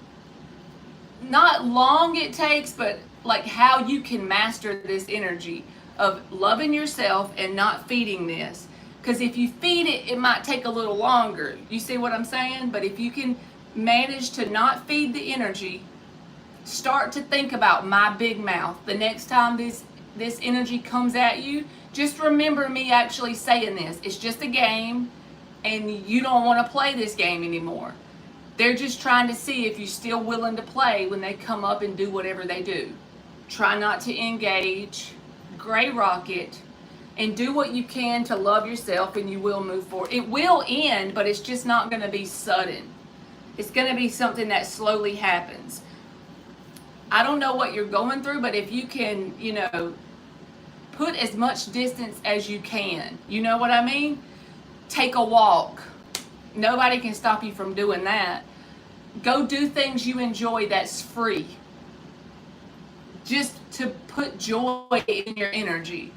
not long it takes, but like how you can master this energy of loving yourself and not feeding this. Because if you feed it, it might take a little longer. You see what I'm saying? But if you can manage to not feed the energy, start to think about my big mouth. The next time this energy comes at you, just remember me actually saying this. It's just a game, and you don't want to play this game anymore. They're just trying to see if you're still willing to play when they come up and do whatever they do. Try not to engage. Gray rocket. And do what you can to love yourself, and you will move forward. It will end, but it's just not going to be sudden. It's going to be something that slowly happens. I don't know what you're going through, but if you can, put as much distance as you can. You know what I mean? Take a walk. Nobody can stop you from doing that. Go do things you enjoy that's free. Just to put joy in your energy.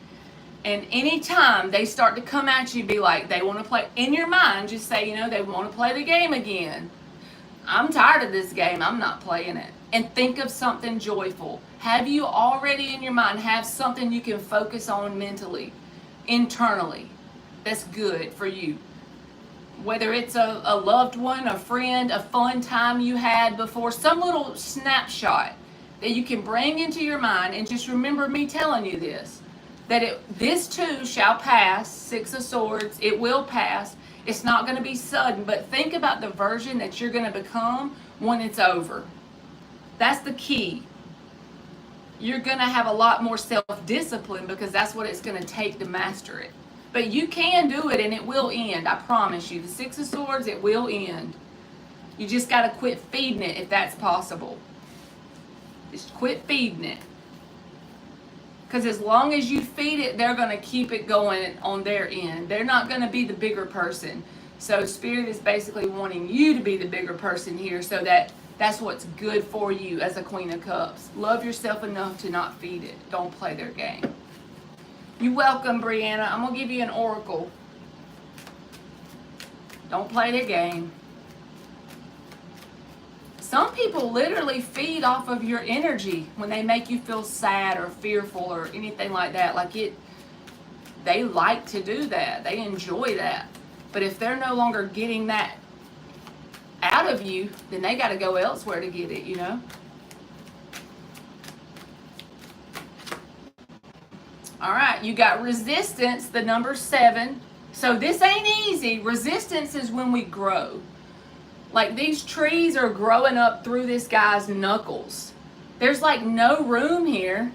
And anytime they start to come at you, be like, they want to play, in your mind, just say, they want to play the game again. I'm tired of this game. I'm not playing it. And think of something joyful. Have you already in your mind have something you can focus on mentally, internally, that's good for you? Whether it's a loved one, a friend, a fun time you had before, some little snapshot that you can bring into your mind, and just remember me telling you this. That this too shall pass. Six of Swords, it will pass. It's not going to be sudden, but think about the version that you're going to become when it's over. That's the key. You're going to have a lot more self-discipline because that's what it's going to take to master it. But you can do it, and it will end. I promise you. The Six of Swords, it will end. You just got to quit feeding it if that's possible. Just quit feeding it. Because as long as you feed it, they're going to keep it going on their end. They're not going to be the bigger person. So Spirit is basically wanting you to be the bigger person here, so that's what's good for you as a Queen of Cups. Love yourself enough to not feed it. Don't play their game. You're welcome, Brianna. I'm going to give you an oracle. Don't play their game. Some people literally feed off of your energy when they make you feel sad or fearful or anything like that. They like to do that. They enjoy that. But if they're no longer getting that out of you, then they got to go elsewhere to get it, All right, you got resistance, the number 7. So this ain't easy. Resistance is when we grow. Like these trees are growing up through this guy's knuckles. There's like no room here.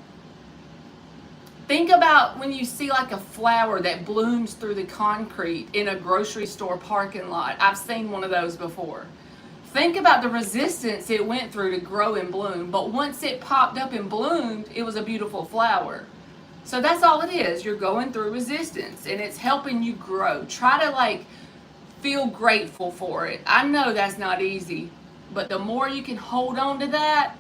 Think about when you see like a flower that blooms through the concrete in a grocery store parking lot. I've seen one of those before. Think about the resistance it went through to grow and bloom. But once it popped up and bloomed, it was a beautiful flower. So that's all it is. You're going through resistance, and it's helping you grow. Try to feel grateful for it. I know that's not easy, but the more you can hold on to that,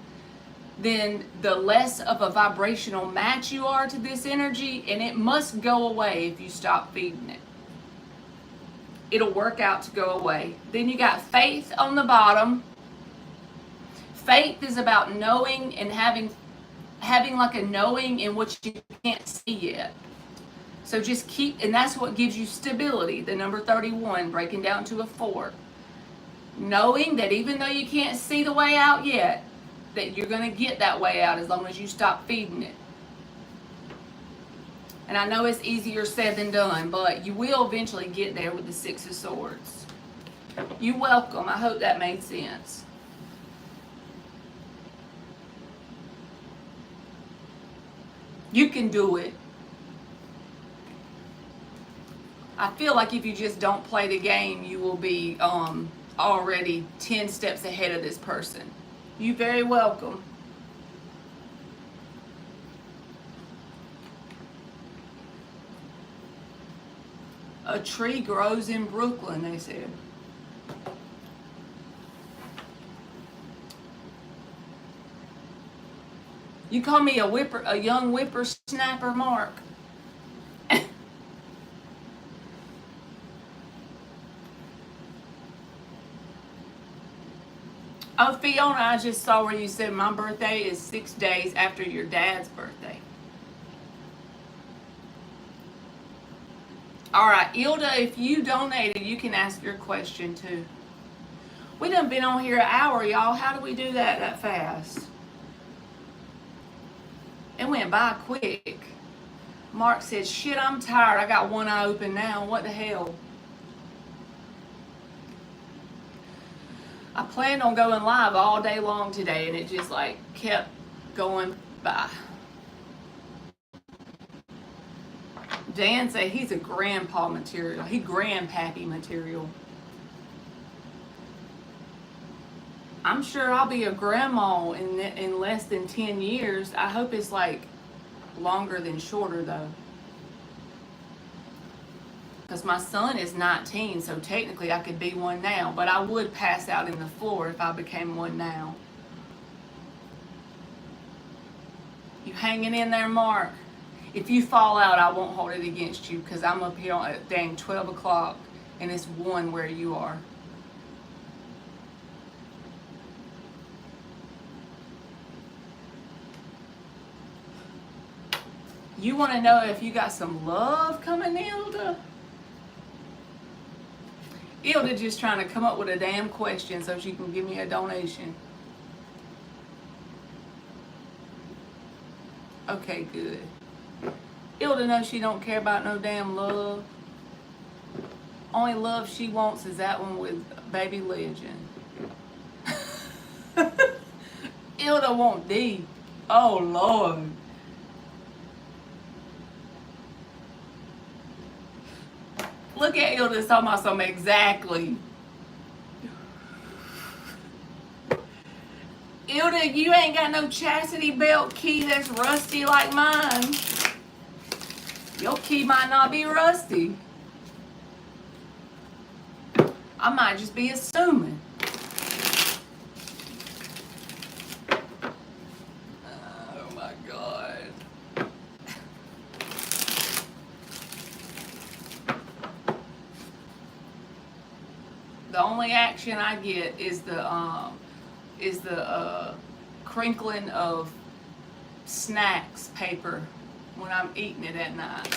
then the less of a vibrational match you are to this energy, and it must go away if you stop feeding it. It'll work out to go away. Then you got faith on the bottom. Faith is about knowing and having like a knowing in what you can't see yet. So just keep, and that's what gives you stability. The number 31, breaking down to a 4. Knowing that even though you can't see the way out yet, that you're going to get that way out as long as you stop feeding it. And I know it's easier said than done, but you will eventually get there with the Six of Swords. You're welcome. I hope that made sense. You can do it. I feel like if you just don't play the game, you will be already 10 steps ahead of this person. You're very welcome. A tree grows in Brooklyn, they said. You call me a young whippersnapper, Mark. Oh, Fiona, I just saw where you said my birthday is 6 days after your dad's birthday. All right, Ilda, if you donated, you can ask your question too. We done been on here an hour, y'all. How do we do that fast? It went by quick. Mark said, shit, I'm tired. I got one eye open now. What the hell? I planned on going live all day long today, and it just like kept going by. Dan said he's a grandpa material. He grandpappy material. I'm sure I'll be a grandma in less than 10 years. I hope it's like longer than shorter though. Because my son is 19, so technically I could be one now. But I would pass out in the floor if I became one now. You hanging in there, Mark? If you fall out, I won't hold it against you because I'm up here at dang 12 o'clock and it's 1 where you are. You want to know if you got some love coming, Ilda? Ilda just trying to come up with a damn question so she can give me a donation. Okay, good. Ilda knows she don't care about no damn love. Only love she wants is that one with Baby Legend. Ilda want D. Oh, Lord. Look at Ilda talking about something exactly. Ilda, you ain't got no chastity belt key that's rusty like mine. Your key might not be rusty. I might just be assuming. Oh my God. The only action I get is the crinkling of snacks paper when I'm eating it at night.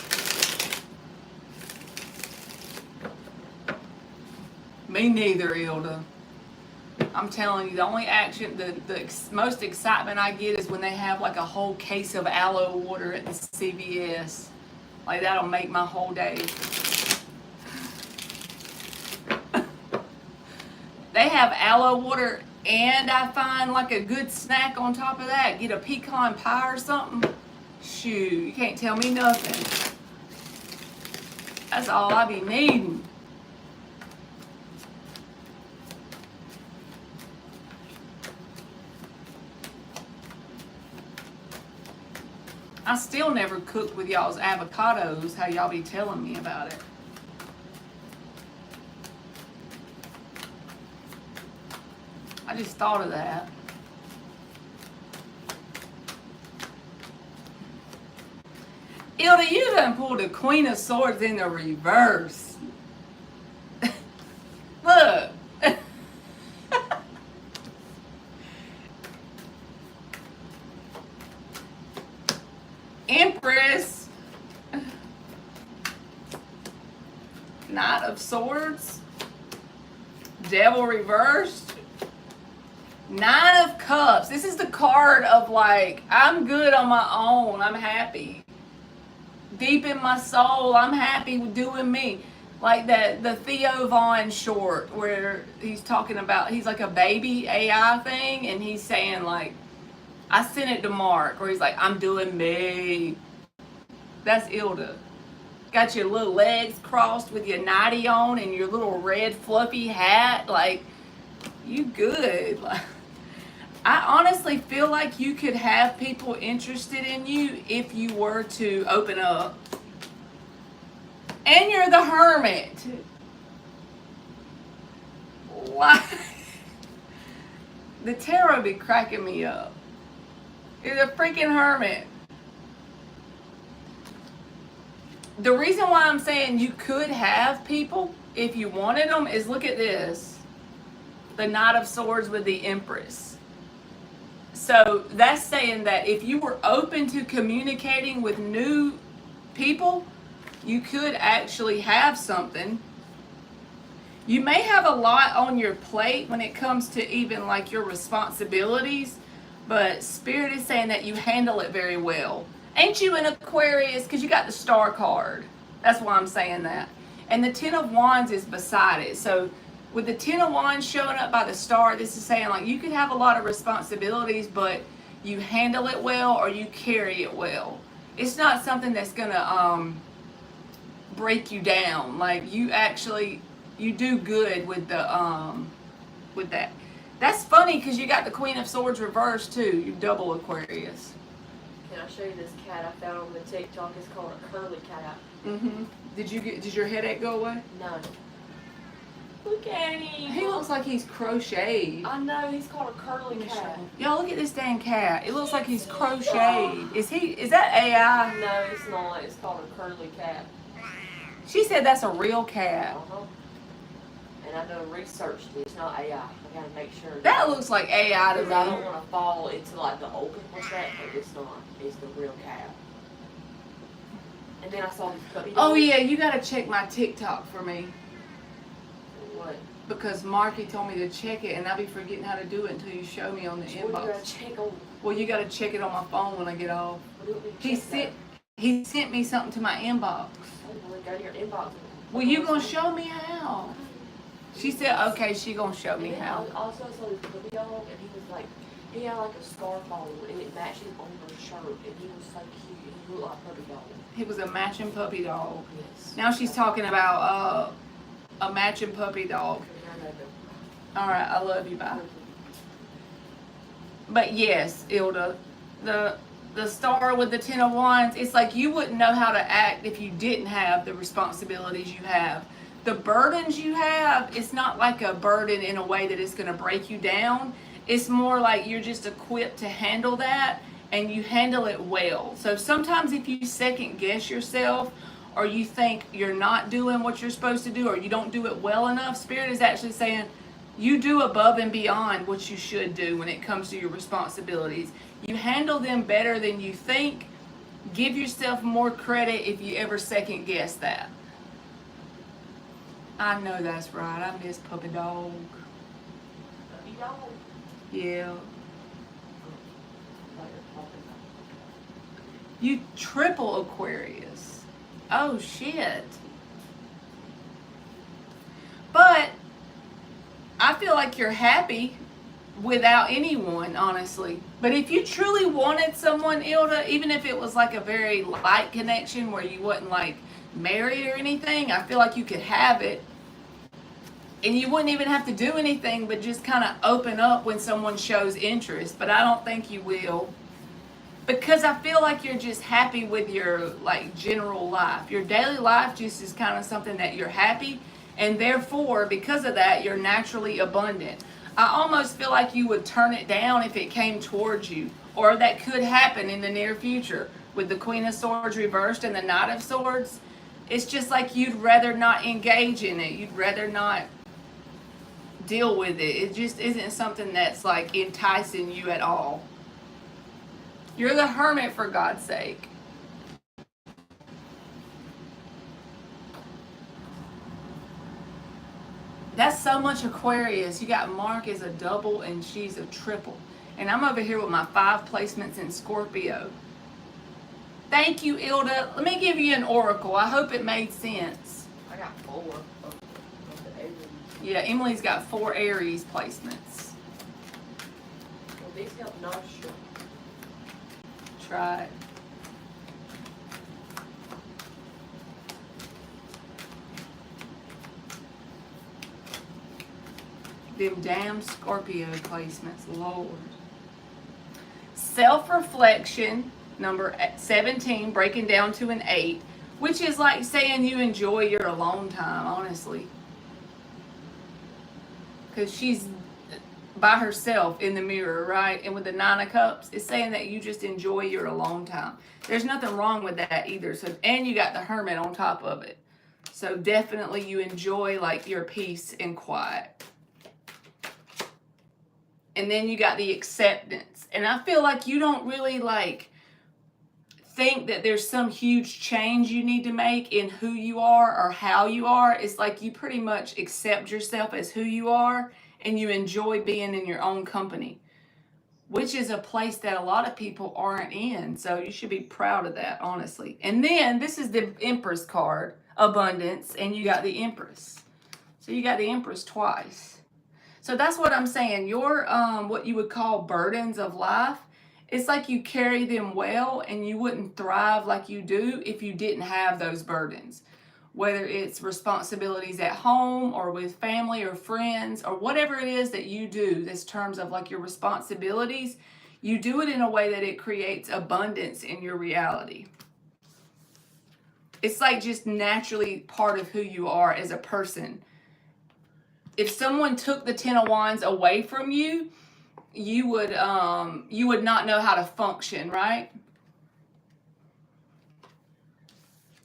Me neither, Ilda. I'm telling you, the only action, the most excitement I get is when they have like a whole case of aloe water at the CVS. Like that'll make my whole day. They have aloe water and I find like a good snack on top of that. Get a pecan pie or something. Shoot, you can't tell me nothing. That's all I be needing. I still never cooked with y'all's avocados, how y'all be telling me about it. I just thought of that. Ilda, you done pulled the Queen of Swords in the reverse. Look. Empress. Knight of Swords. Devil reversed. Nine of Cups. This is the card of like, I'm good on my own. I'm happy. deep in my soul, I'm happy with doing me. Like that, the Theo Vaughn short where he's talking about, he's like a baby AI thing, and he's saying like, I sent it to Mark, where he's like, I'm doing me. That's Ilda. Got your little legs crossed with your nightie on and your little red fluffy hat. Like, you good. Like, I honestly feel like you could have people interested in you if you were to open up. And you're the hermit. Why? The tarot be cracking me up. You're the freaking hermit. The reason why I'm saying you could have people if you wanted them is, look at this. The Knight of Swords with the Empress. So that's saying that if you were open to communicating with new people, you could actually have something. You may have a lot on your plate when it comes to even like your responsibilities, but Spirit is saying that you handle it very well. Ain't you an Aquarius? Because you got the Star card. That's why I'm saying that. And the Ten of Wands is beside it. So with the Ten of Wands showing up by the Star, this is saying like you could have a lot of responsibilities, but you handle it well or you carry it well. It's not something that's going to break you down. Like you do good with the with that. That's funny because you got the Queen of Swords reversed too. You double Aquarius. Can I show you this cat I found on the TikTok? It's called a curly cat. Mm-hmm. Did your headache go away? No. Look at him. He looks like he's crocheted. I know, he's called a curly cat. Y'all look at this dang cat. It looks like he's crocheted. Is that AI? No, it's not. It's called a curly cat. She said that's a real cat. Uh-huh. And I done researched it. It's not AI. I gotta make sure. That looks like AI to me. I don't want to fall into like the old people trap, but it's not. It's the real cat. And then I saw this puppy dog. Oh yeah, you gotta check my TikTok for me. What? Because Marky told me to check it, and I'll be forgetting how to do it until you show me on the inbox. You gotta check on. Well, you gotta check it on my phone when I get off. He sent me something to my inbox. Well, go to your inbox. Well, you gonna show me how? She said, okay, she gonna show me how. I also saw this puppy dog, and he was like, he had like a scarf on, and it matched his owner's shirt, and he was so cute. He looked like a puppy dog. He was a matching puppy dog. Yes. Now she's talking about a matching puppy dog. All right, I love you, bye. But yes, Ilda, the Star with the Ten of Wands, it's like you wouldn't know how to act if you didn't have the responsibilities you have. The burdens you have, it's not like a burden in a way that it's going to break you down. It's more like you're just equipped to handle that, and you handle it well. So sometimes if you second guess yourself, or you think you're not doing what you're supposed to do, or you don't do it well enough, Spirit is actually saying you do above and beyond what you should do when it comes to your responsibilities. You handle them better than you think. Give yourself more credit if you ever second guess that. I know that's right. I miss puppy dog. Puppy dog? Yeah. You triple Aquarius. Oh shit. But I feel like you're happy without anyone, honestly. But if you truly wanted someone, Ilda, even if it was like a very light connection where you wasn't like married or anything, I feel like you could have it. And you wouldn't even have to do anything but just kind of open up when someone shows interest. But I don't think you will. Because I feel like you're just happy with your like general life. Your daily life just is kind of something that you're happy. And therefore, because of that, you're naturally abundant. I almost feel like you would turn it down if it came towards you. Or that could happen in the near future. With the Queen of Swords reversed and the Knight of Swords. It's just like you'd rather not engage in it. You'd rather not deal with it. It just isn't something that's like enticing you at all. You're the hermit, for God's sake. That's so much Aquarius. You got Mark as a double and she's a triple. And I'm over here with my 5 placements in Scorpio. Thank you, Ilda. Let me give you an oracle. I hope it made sense. I got 4 of the Aries. Yeah, Emily's got 4 Aries placements. Well, these help nourish you. Try it. Them damn Scorpio placements, Lord. Self-reflection, number 17, breaking down to an 8, which is like saying you enjoy your alone time, honestly. Because she's by herself in the mirror, right? And with the 9 of Cups, it's saying that you just enjoy your alone time. There's nothing wrong with that either. So, and you got the Hermit on top of it. So definitely you enjoy like your peace and quiet. And then you got the acceptance. And I feel like you don't really like think that there's some huge change you need to make in who you are or how you are. It's like you pretty much accept yourself as who you are and you enjoy being in your own company, which is a place that a lot of people aren't in. So you should be proud of that, honestly. And then this is the Empress card, abundance, and you got the Empress. So you got the Empress twice. So that's what I'm saying. Your what you would call burdens of life, it's like you carry them well and you wouldn't thrive like you do if you didn't have those burdens. Whether it's responsibilities at home or with family or friends or whatever it is that you do, this terms of like your responsibilities, you do it in a way that it creates abundance in your reality. It's like just naturally part of who you are as a person. If someone took the 10 of Wands away from you, you would not know how to function, right?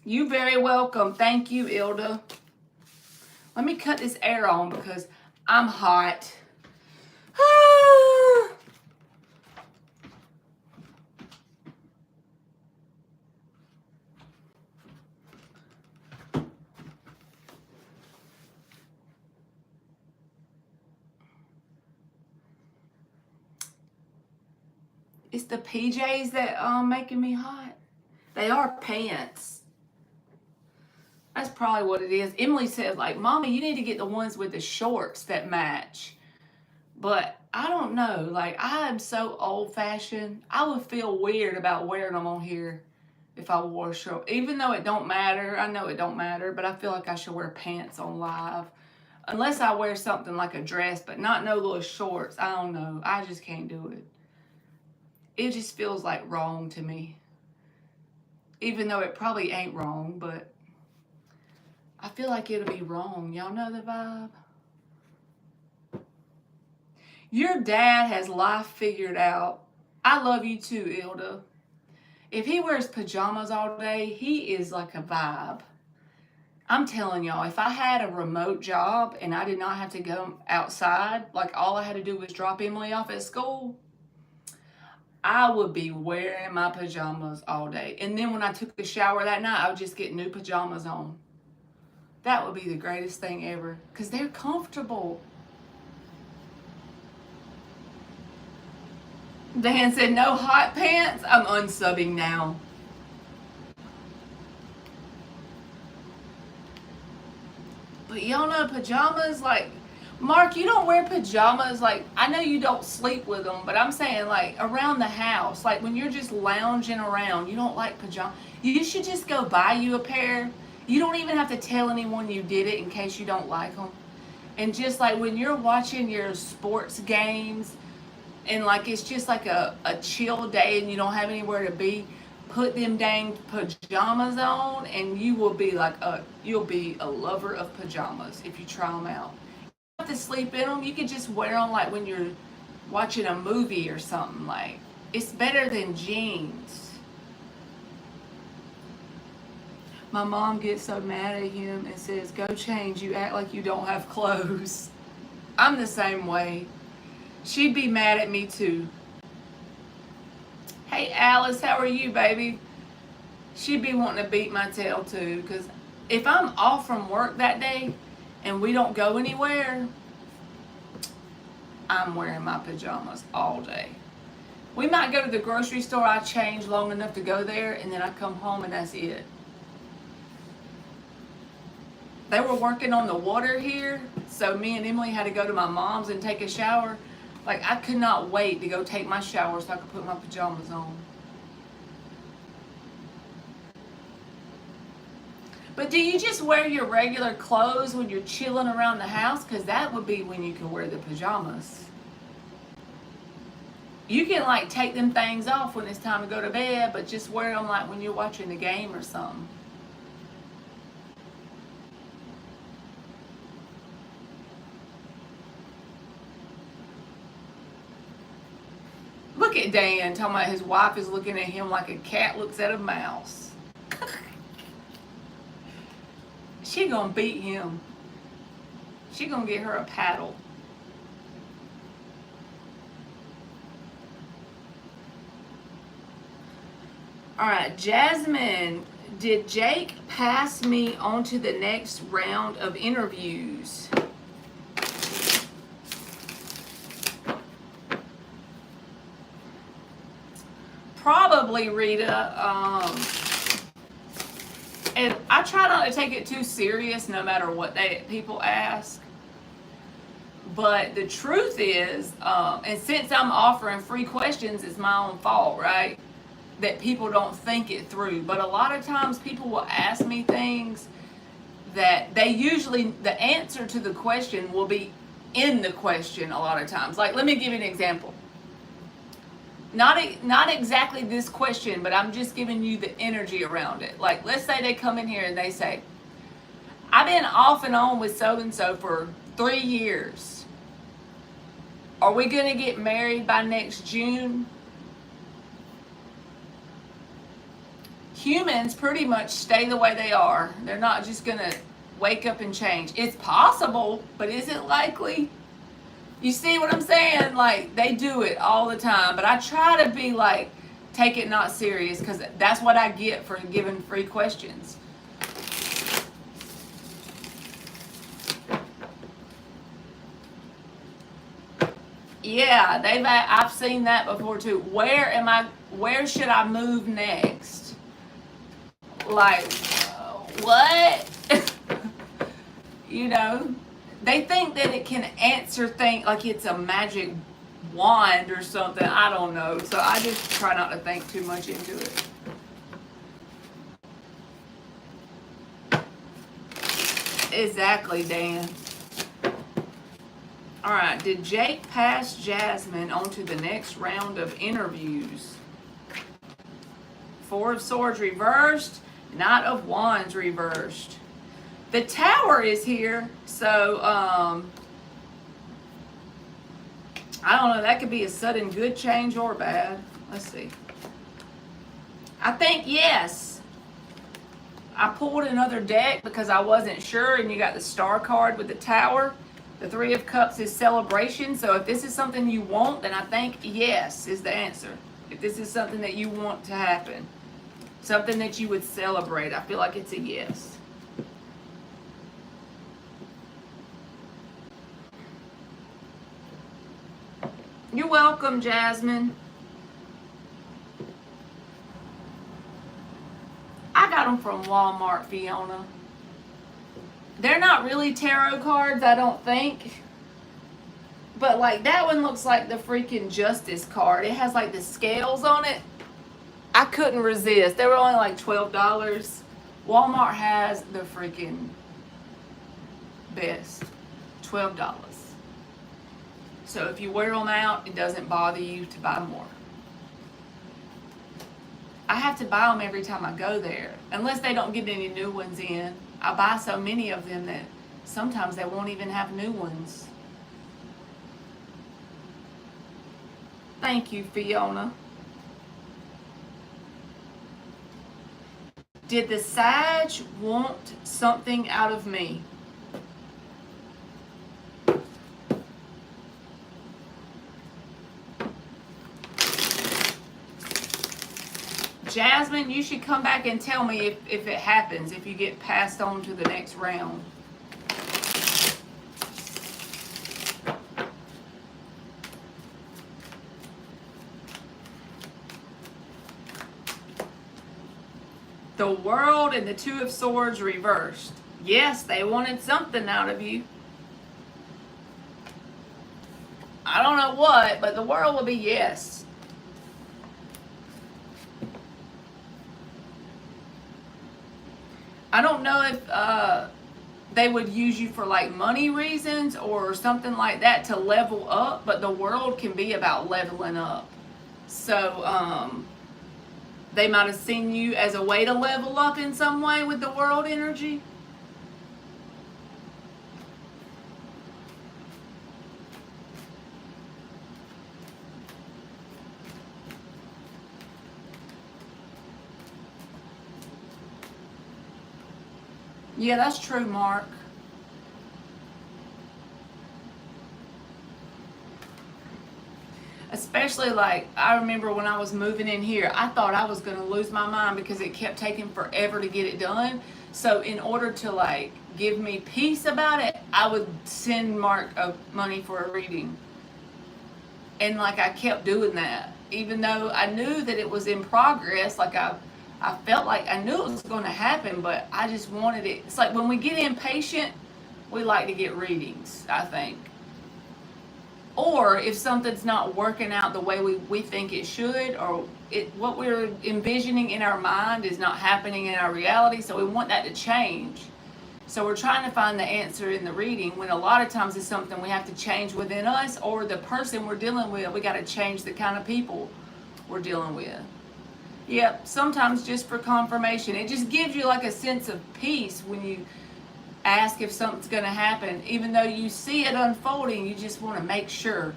You very welcome. Thank you, Ilda. Let me cut this air on because I'm hot. It's the PJs that are making me hot. They are pants. That's probably what it is. Emily said, like, Mommy, you need to get the ones with the shorts that match. But I don't know. Like, I am so old-fashioned. I would feel weird about wearing them on here if I wore shorts. Even though it don't matter. I know it don't matter. But I feel like I should wear pants on live. Unless I wear something like a dress. But not no little shorts. I don't know. I just can't do it. It just feels like wrong to me. Even though it probably ain't wrong, but I feel like it'll be wrong. Y'all know the vibe? Your dad has life figured out. I love you too, Ilda. If he wears pajamas all day, he is like a vibe. I'm telling y'all, if I had a remote job and I did not have to go outside, like all I had to do was drop Emily off at school, I would be wearing my pajamas all day. And then when I took the shower that night, I would just get new pajamas on. That would be the greatest thing ever. Because they're comfortable. Dan said, no hot pants? I'm unsubbing now. But y'all know pajamas, like... Mark, you don't wear pajamas, like, I know you don't sleep with them, but I'm saying, like, around the house, like, when you're just lounging around, you don't like pajamas. You should just go buy you a pair. You don't even have to tell anyone you did it in case you don't like them. And just, like, when you're watching your sports games, and, like, it's just, like, a chill day and you don't have anywhere to be, put them dang pajamas on, and you will be, like, you'll be a lover of pajamas if you try them out. Have to sleep in them. You can just wear them like when you're watching a movie or something. Like, it's better than jeans. My mom gets so mad at him and says, go change, you act like you don't have clothes. I'm the same way. She'd be mad at me too. Hey Alice, how are you, baby? She'd be wanting to beat my tail too, because if I'm off from work that day and we don't go anywhere, I'm wearing my pajamas all day. We might go to the grocery store, I change long enough to go there, and then I come home and that's it. They were working on the water here, so me and Emily had to go to my mom's and take a shower. Like, I could not wait to go take my shower so I could put my pajamas on. But do you just wear your regular clothes when you're chilling around the house? Because that would be when you can wear the pajamas. You can like take them things off when it's time to go to bed, but just wear them like when you're watching the game or something. Look at Dan talking about his wife is looking at him like a cat looks at a mouse. She gonna beat him. She gonna get her a paddle. All right, Jasmine, did Jake pass me on to the next round of interviews? Probably, Rita. And I try not to take it too serious no matter what people ask. But the truth is, and since I'm offering free questions, it's my own fault, right? That people don't think it through. But a lot of times people will ask me things that they usually, the answer to the question will be in the question a lot of times. Like, let me give you an example. Not exactly this question, but I'm just giving you the energy around it. Like, let's say they come in here and they say, I've been off and on with so-and-so for 3 years. Are we going to get married by next June? Humans pretty much stay the way they are. They're not just going to wake up and change. It's possible, but is it likely? You see what I'm saying? Like, they do it all the time. But I try to be like, take it not serious, because that's what I get for giving free questions. Yeah, I've seen that before too. Where should I move next? Like, what? You know? They think that it can answer things like it's a magic wand or something. I don't know. So I just try not to think too much into it. Exactly, Dan. All right. Did Jake pass Jasmine on to the next round of interviews? 4 of Swords reversed. Knight of Wands reversed. The Tower is here, so I don't know, that could be a sudden good change or bad. Let's see. I think yes. I pulled another deck because I wasn't sure, and you got the Star card with the Tower. The 3 of Cups is celebration, so if this is something you want, then I think yes is the answer. If this is something that you want to happen, something that you would celebrate, I feel like it's a yes. You're welcome, Jasmine. I got them from Walmart, Fiona. They're not really tarot cards, I don't think. But like that one looks like the freaking Justice card. It has like the scales on it. I couldn't resist. They were only like $12. Walmart has the freaking best. $12. So if you wear them out, it doesn't bother you to buy more. I have to buy them every time I go there. Unless they don't get any new ones in. I buy so many of them that sometimes they won't even have new ones. Thank you, Fiona. Did the Sag want something out of me? Jasmine, you should come back and tell me if it happens, if you get passed on to the next round. The World and the Two of Swords reversed. Yes, they wanted something out of you. I don't know what, but the World will be yes. I don't know if they would use you for like money reasons or something like that to level up, but the World can be about leveling up. So they might have seen you as a way to level up in some way with the World energy. Yeah, that's true, Mark. Especially like I remember when I was moving in here, I thought I was going to lose my mind because it kept taking forever to get it done. So in order to like give me peace about it, I would send Mark money for a reading. And like I kept doing that, even though I knew that it was in progress. Like I felt like I knew it was going to happen, but I just wanted it. It's like when we get impatient, we like to get readings, I think. Or if something's not working out the way we think it should, or what we're envisioning in our mind is not happening in our reality, so we want that to change. So we're trying to find the answer in the reading, when a lot of times it's something we have to change within us, or the person we're dealing with, we got to change the kind of people we're dealing with. Yep, sometimes just for confirmation. It just gives you like a sense of peace when you ask if something's going to happen. Even though you see it unfolding, you just want to make sure.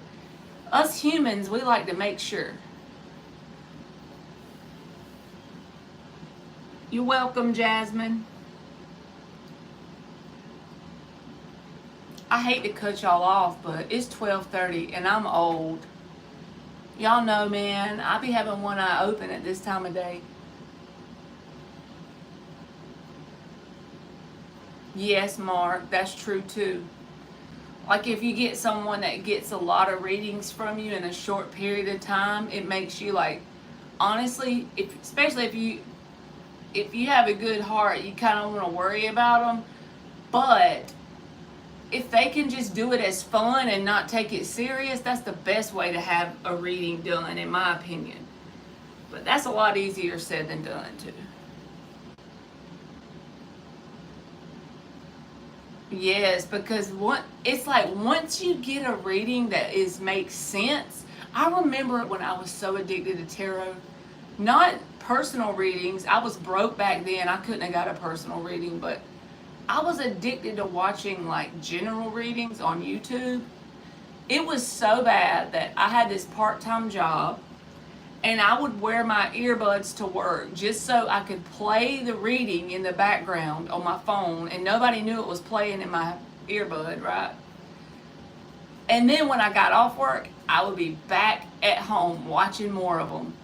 Us humans, we like to make sure. You're welcome, Jasmine. I hate to cut y'all off, but it's 12:30 and I'm old. Y'all know, man, I be having one eye open at this time of day. Yes, Mark, that's true too. Like if you get someone that gets a lot of readings from you in a short period of time, it makes you like, honestly, especially if you have a good heart, you kind of want to worry about them. But if they can just do it as fun and not take it serious, that's the best way to have a reading done, in my opinion. But that's a lot easier said than done, too. Yes, because it's like once you get a reading that makes sense. I remember when I was so addicted to tarot, not personal readings. I was broke back then. I couldn't have got a personal reading, but I was addicted to watching like general readings on YouTube. It was so bad that I had this part-time job and I would wear my earbuds to work just so I could play the reading in the background on my phone and nobody knew it was playing in my earbud, right? And then when I got off work, I would be back at home watching more of them.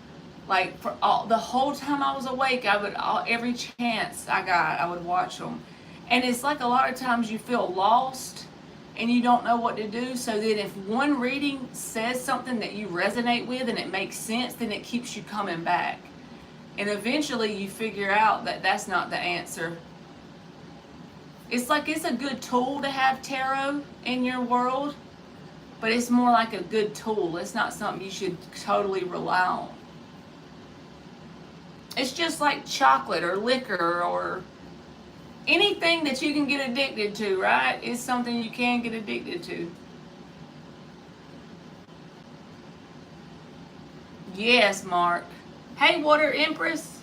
Like for the whole time I was awake, every chance I got, I would watch them. And it's like a lot of times you feel lost and you don't know what to do. So then if one reading says something that you resonate with and it makes sense, then it keeps you coming back. And eventually you figure out that that's not the answer. It's like it's a good tool to have tarot in your world, but it's more like a good tool. It's not something you should totally rely on. It's just like chocolate or liquor or anything that you can get addicted to, right, is something you can get addicted to. Yes, Mark. Hey, Water Empress.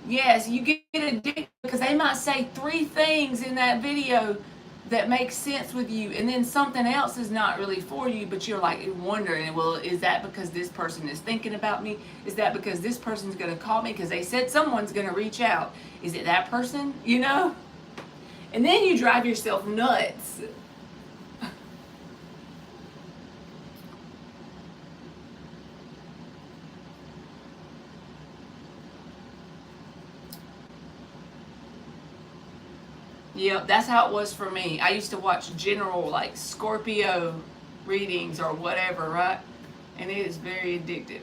Yes, you get addicted because they might say 3 things in that video that makes sense with you, and then something else is not really for you, but you're like wondering, well, is that because this person is thinking about me? Is that because this person's going to call me because they said someone's going to reach out? Is it that person? You know? And then you drive yourself nuts. Yep, that's how it was for me. I used to watch general, like Scorpio readings or whatever, right? And it is very addictive.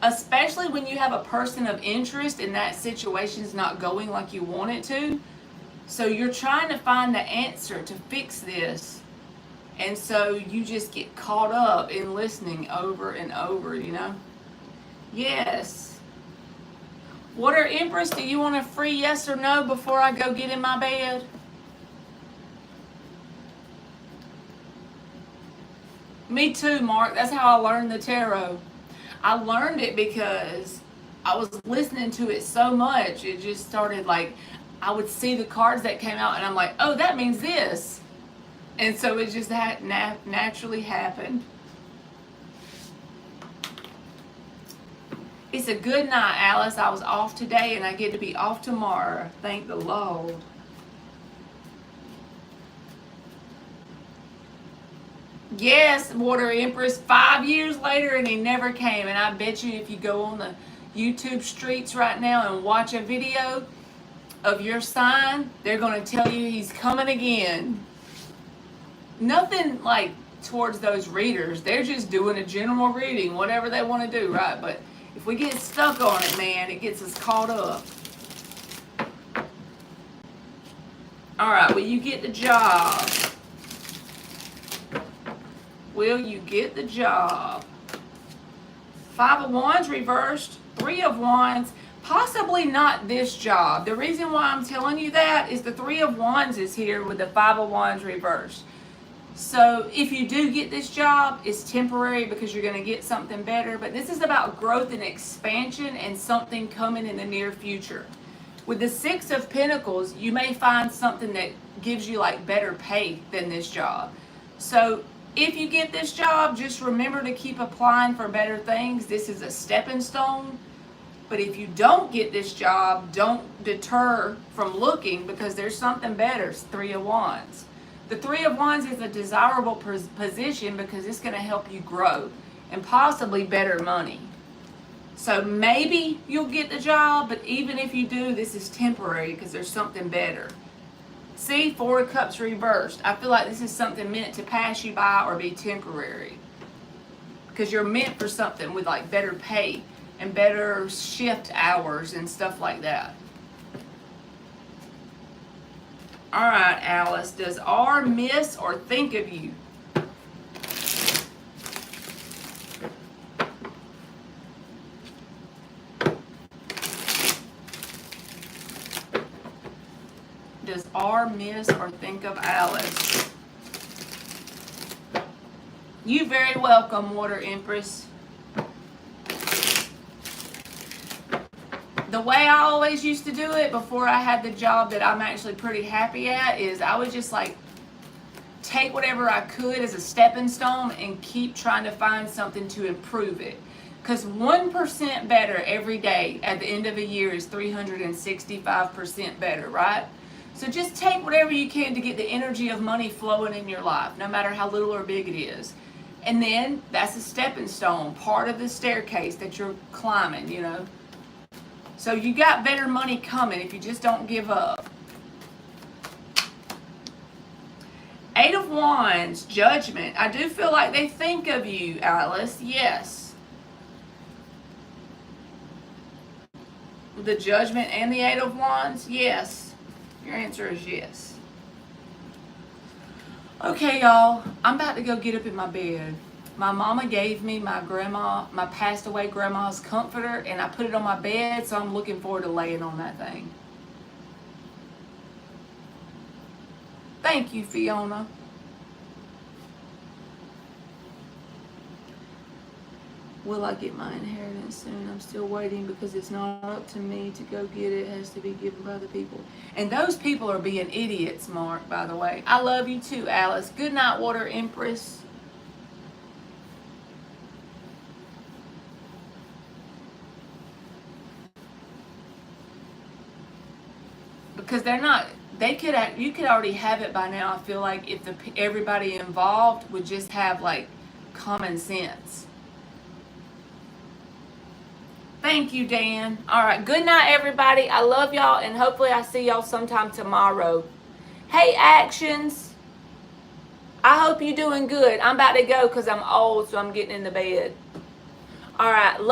especially when you have a person of interest and that situation's not going like you want it to. So you're trying to find the answer to fix this. And so you just get caught up in listening over and over, you know? Yes. Water Empress, do you want a free yes or no before I go get in my bed? Me too, Mark. That's how I learned the tarot. I learned it because I was listening to it so much. It just started like, I would see the cards that came out and I'm like, oh, that means this. And so it just naturally happened. It's a good night, Alice. I was off today and I get to be off tomorrow. Thank the Lord. Yes, Water Empress, 5 years later and he never came. And I bet you if you go on the YouTube streets right now and watch a video of your sign, they're going to tell you he's coming again. Nothing like towards those readers. They're just doing a general reading, whatever they want to do, right? But if we get stuck on it, man, it gets us caught up. All right, will you get the job? Will you get the job? 5 of Wands reversed, 3 of Wands, possibly not this job. The reason why I'm telling you that is the 3 of Wands is here with the 5 of Wands reversed. So if you do get this job, it's temporary because you're going to get something better. But this is about growth and expansion and something coming in the near future. With the 6 of Pentacles, you may find something that gives you like better pay than this job. So if you get this job, just remember to keep applying for better things. This is a stepping stone. But if you don't get this job, don't deter from looking because there's something better. It's 3 of Wands. The 3 of Wands is a desirable position because it's going to help you grow and possibly better money. So maybe you'll get the job, but even if you do, this is temporary because there's something better. See, 4 of Cups reversed. I feel like this is something meant to pass you by or be temporary because you're meant for something with like better pay and better shift hours and stuff like that. All right, Alice, does R miss or think of you? Does R miss or think of Alice? You very welcome, Water Empress. The way I always used to do it before I had the job that I'm actually pretty happy at is I would just like take whatever I could as a stepping stone and keep trying to find something to improve it. Because 1% better every day at the end of a year is 365% better, right? So just take whatever you can to get the energy of money flowing in your life, no matter how little or big it is. And then that's a stepping stone, part of the staircase that you're climbing, you know. So you got better money coming if you just don't give up. 8 of Wands, Judgment. I do feel like they think of you, Alice. Yes. The Judgment and the 8 of Wands? Yes. Your answer is yes. Okay, y'all. I'm about to go get up in my bed. My mama gave me my passed away grandma's comforter, and I put it on my bed, so I'm looking forward to laying on that thing. Thank you, Fiona. Will I get my inheritance soon? I'm still waiting because it's not up to me to go get it. It has to be given by the people. And those people are being idiots, Mark, by the way. I love you too, Alice. Good night, Water Empress. Because they're not, you could already have it by now. I feel like if everybody involved would just have like common sense. Thank you, Dan. All right, good night, everybody. I love y'all, and hopefully I see y'all sometime tomorrow. Hey, Actions. I hope you're doing good. I'm about to go because I'm old, so I'm getting in the bed. All right, love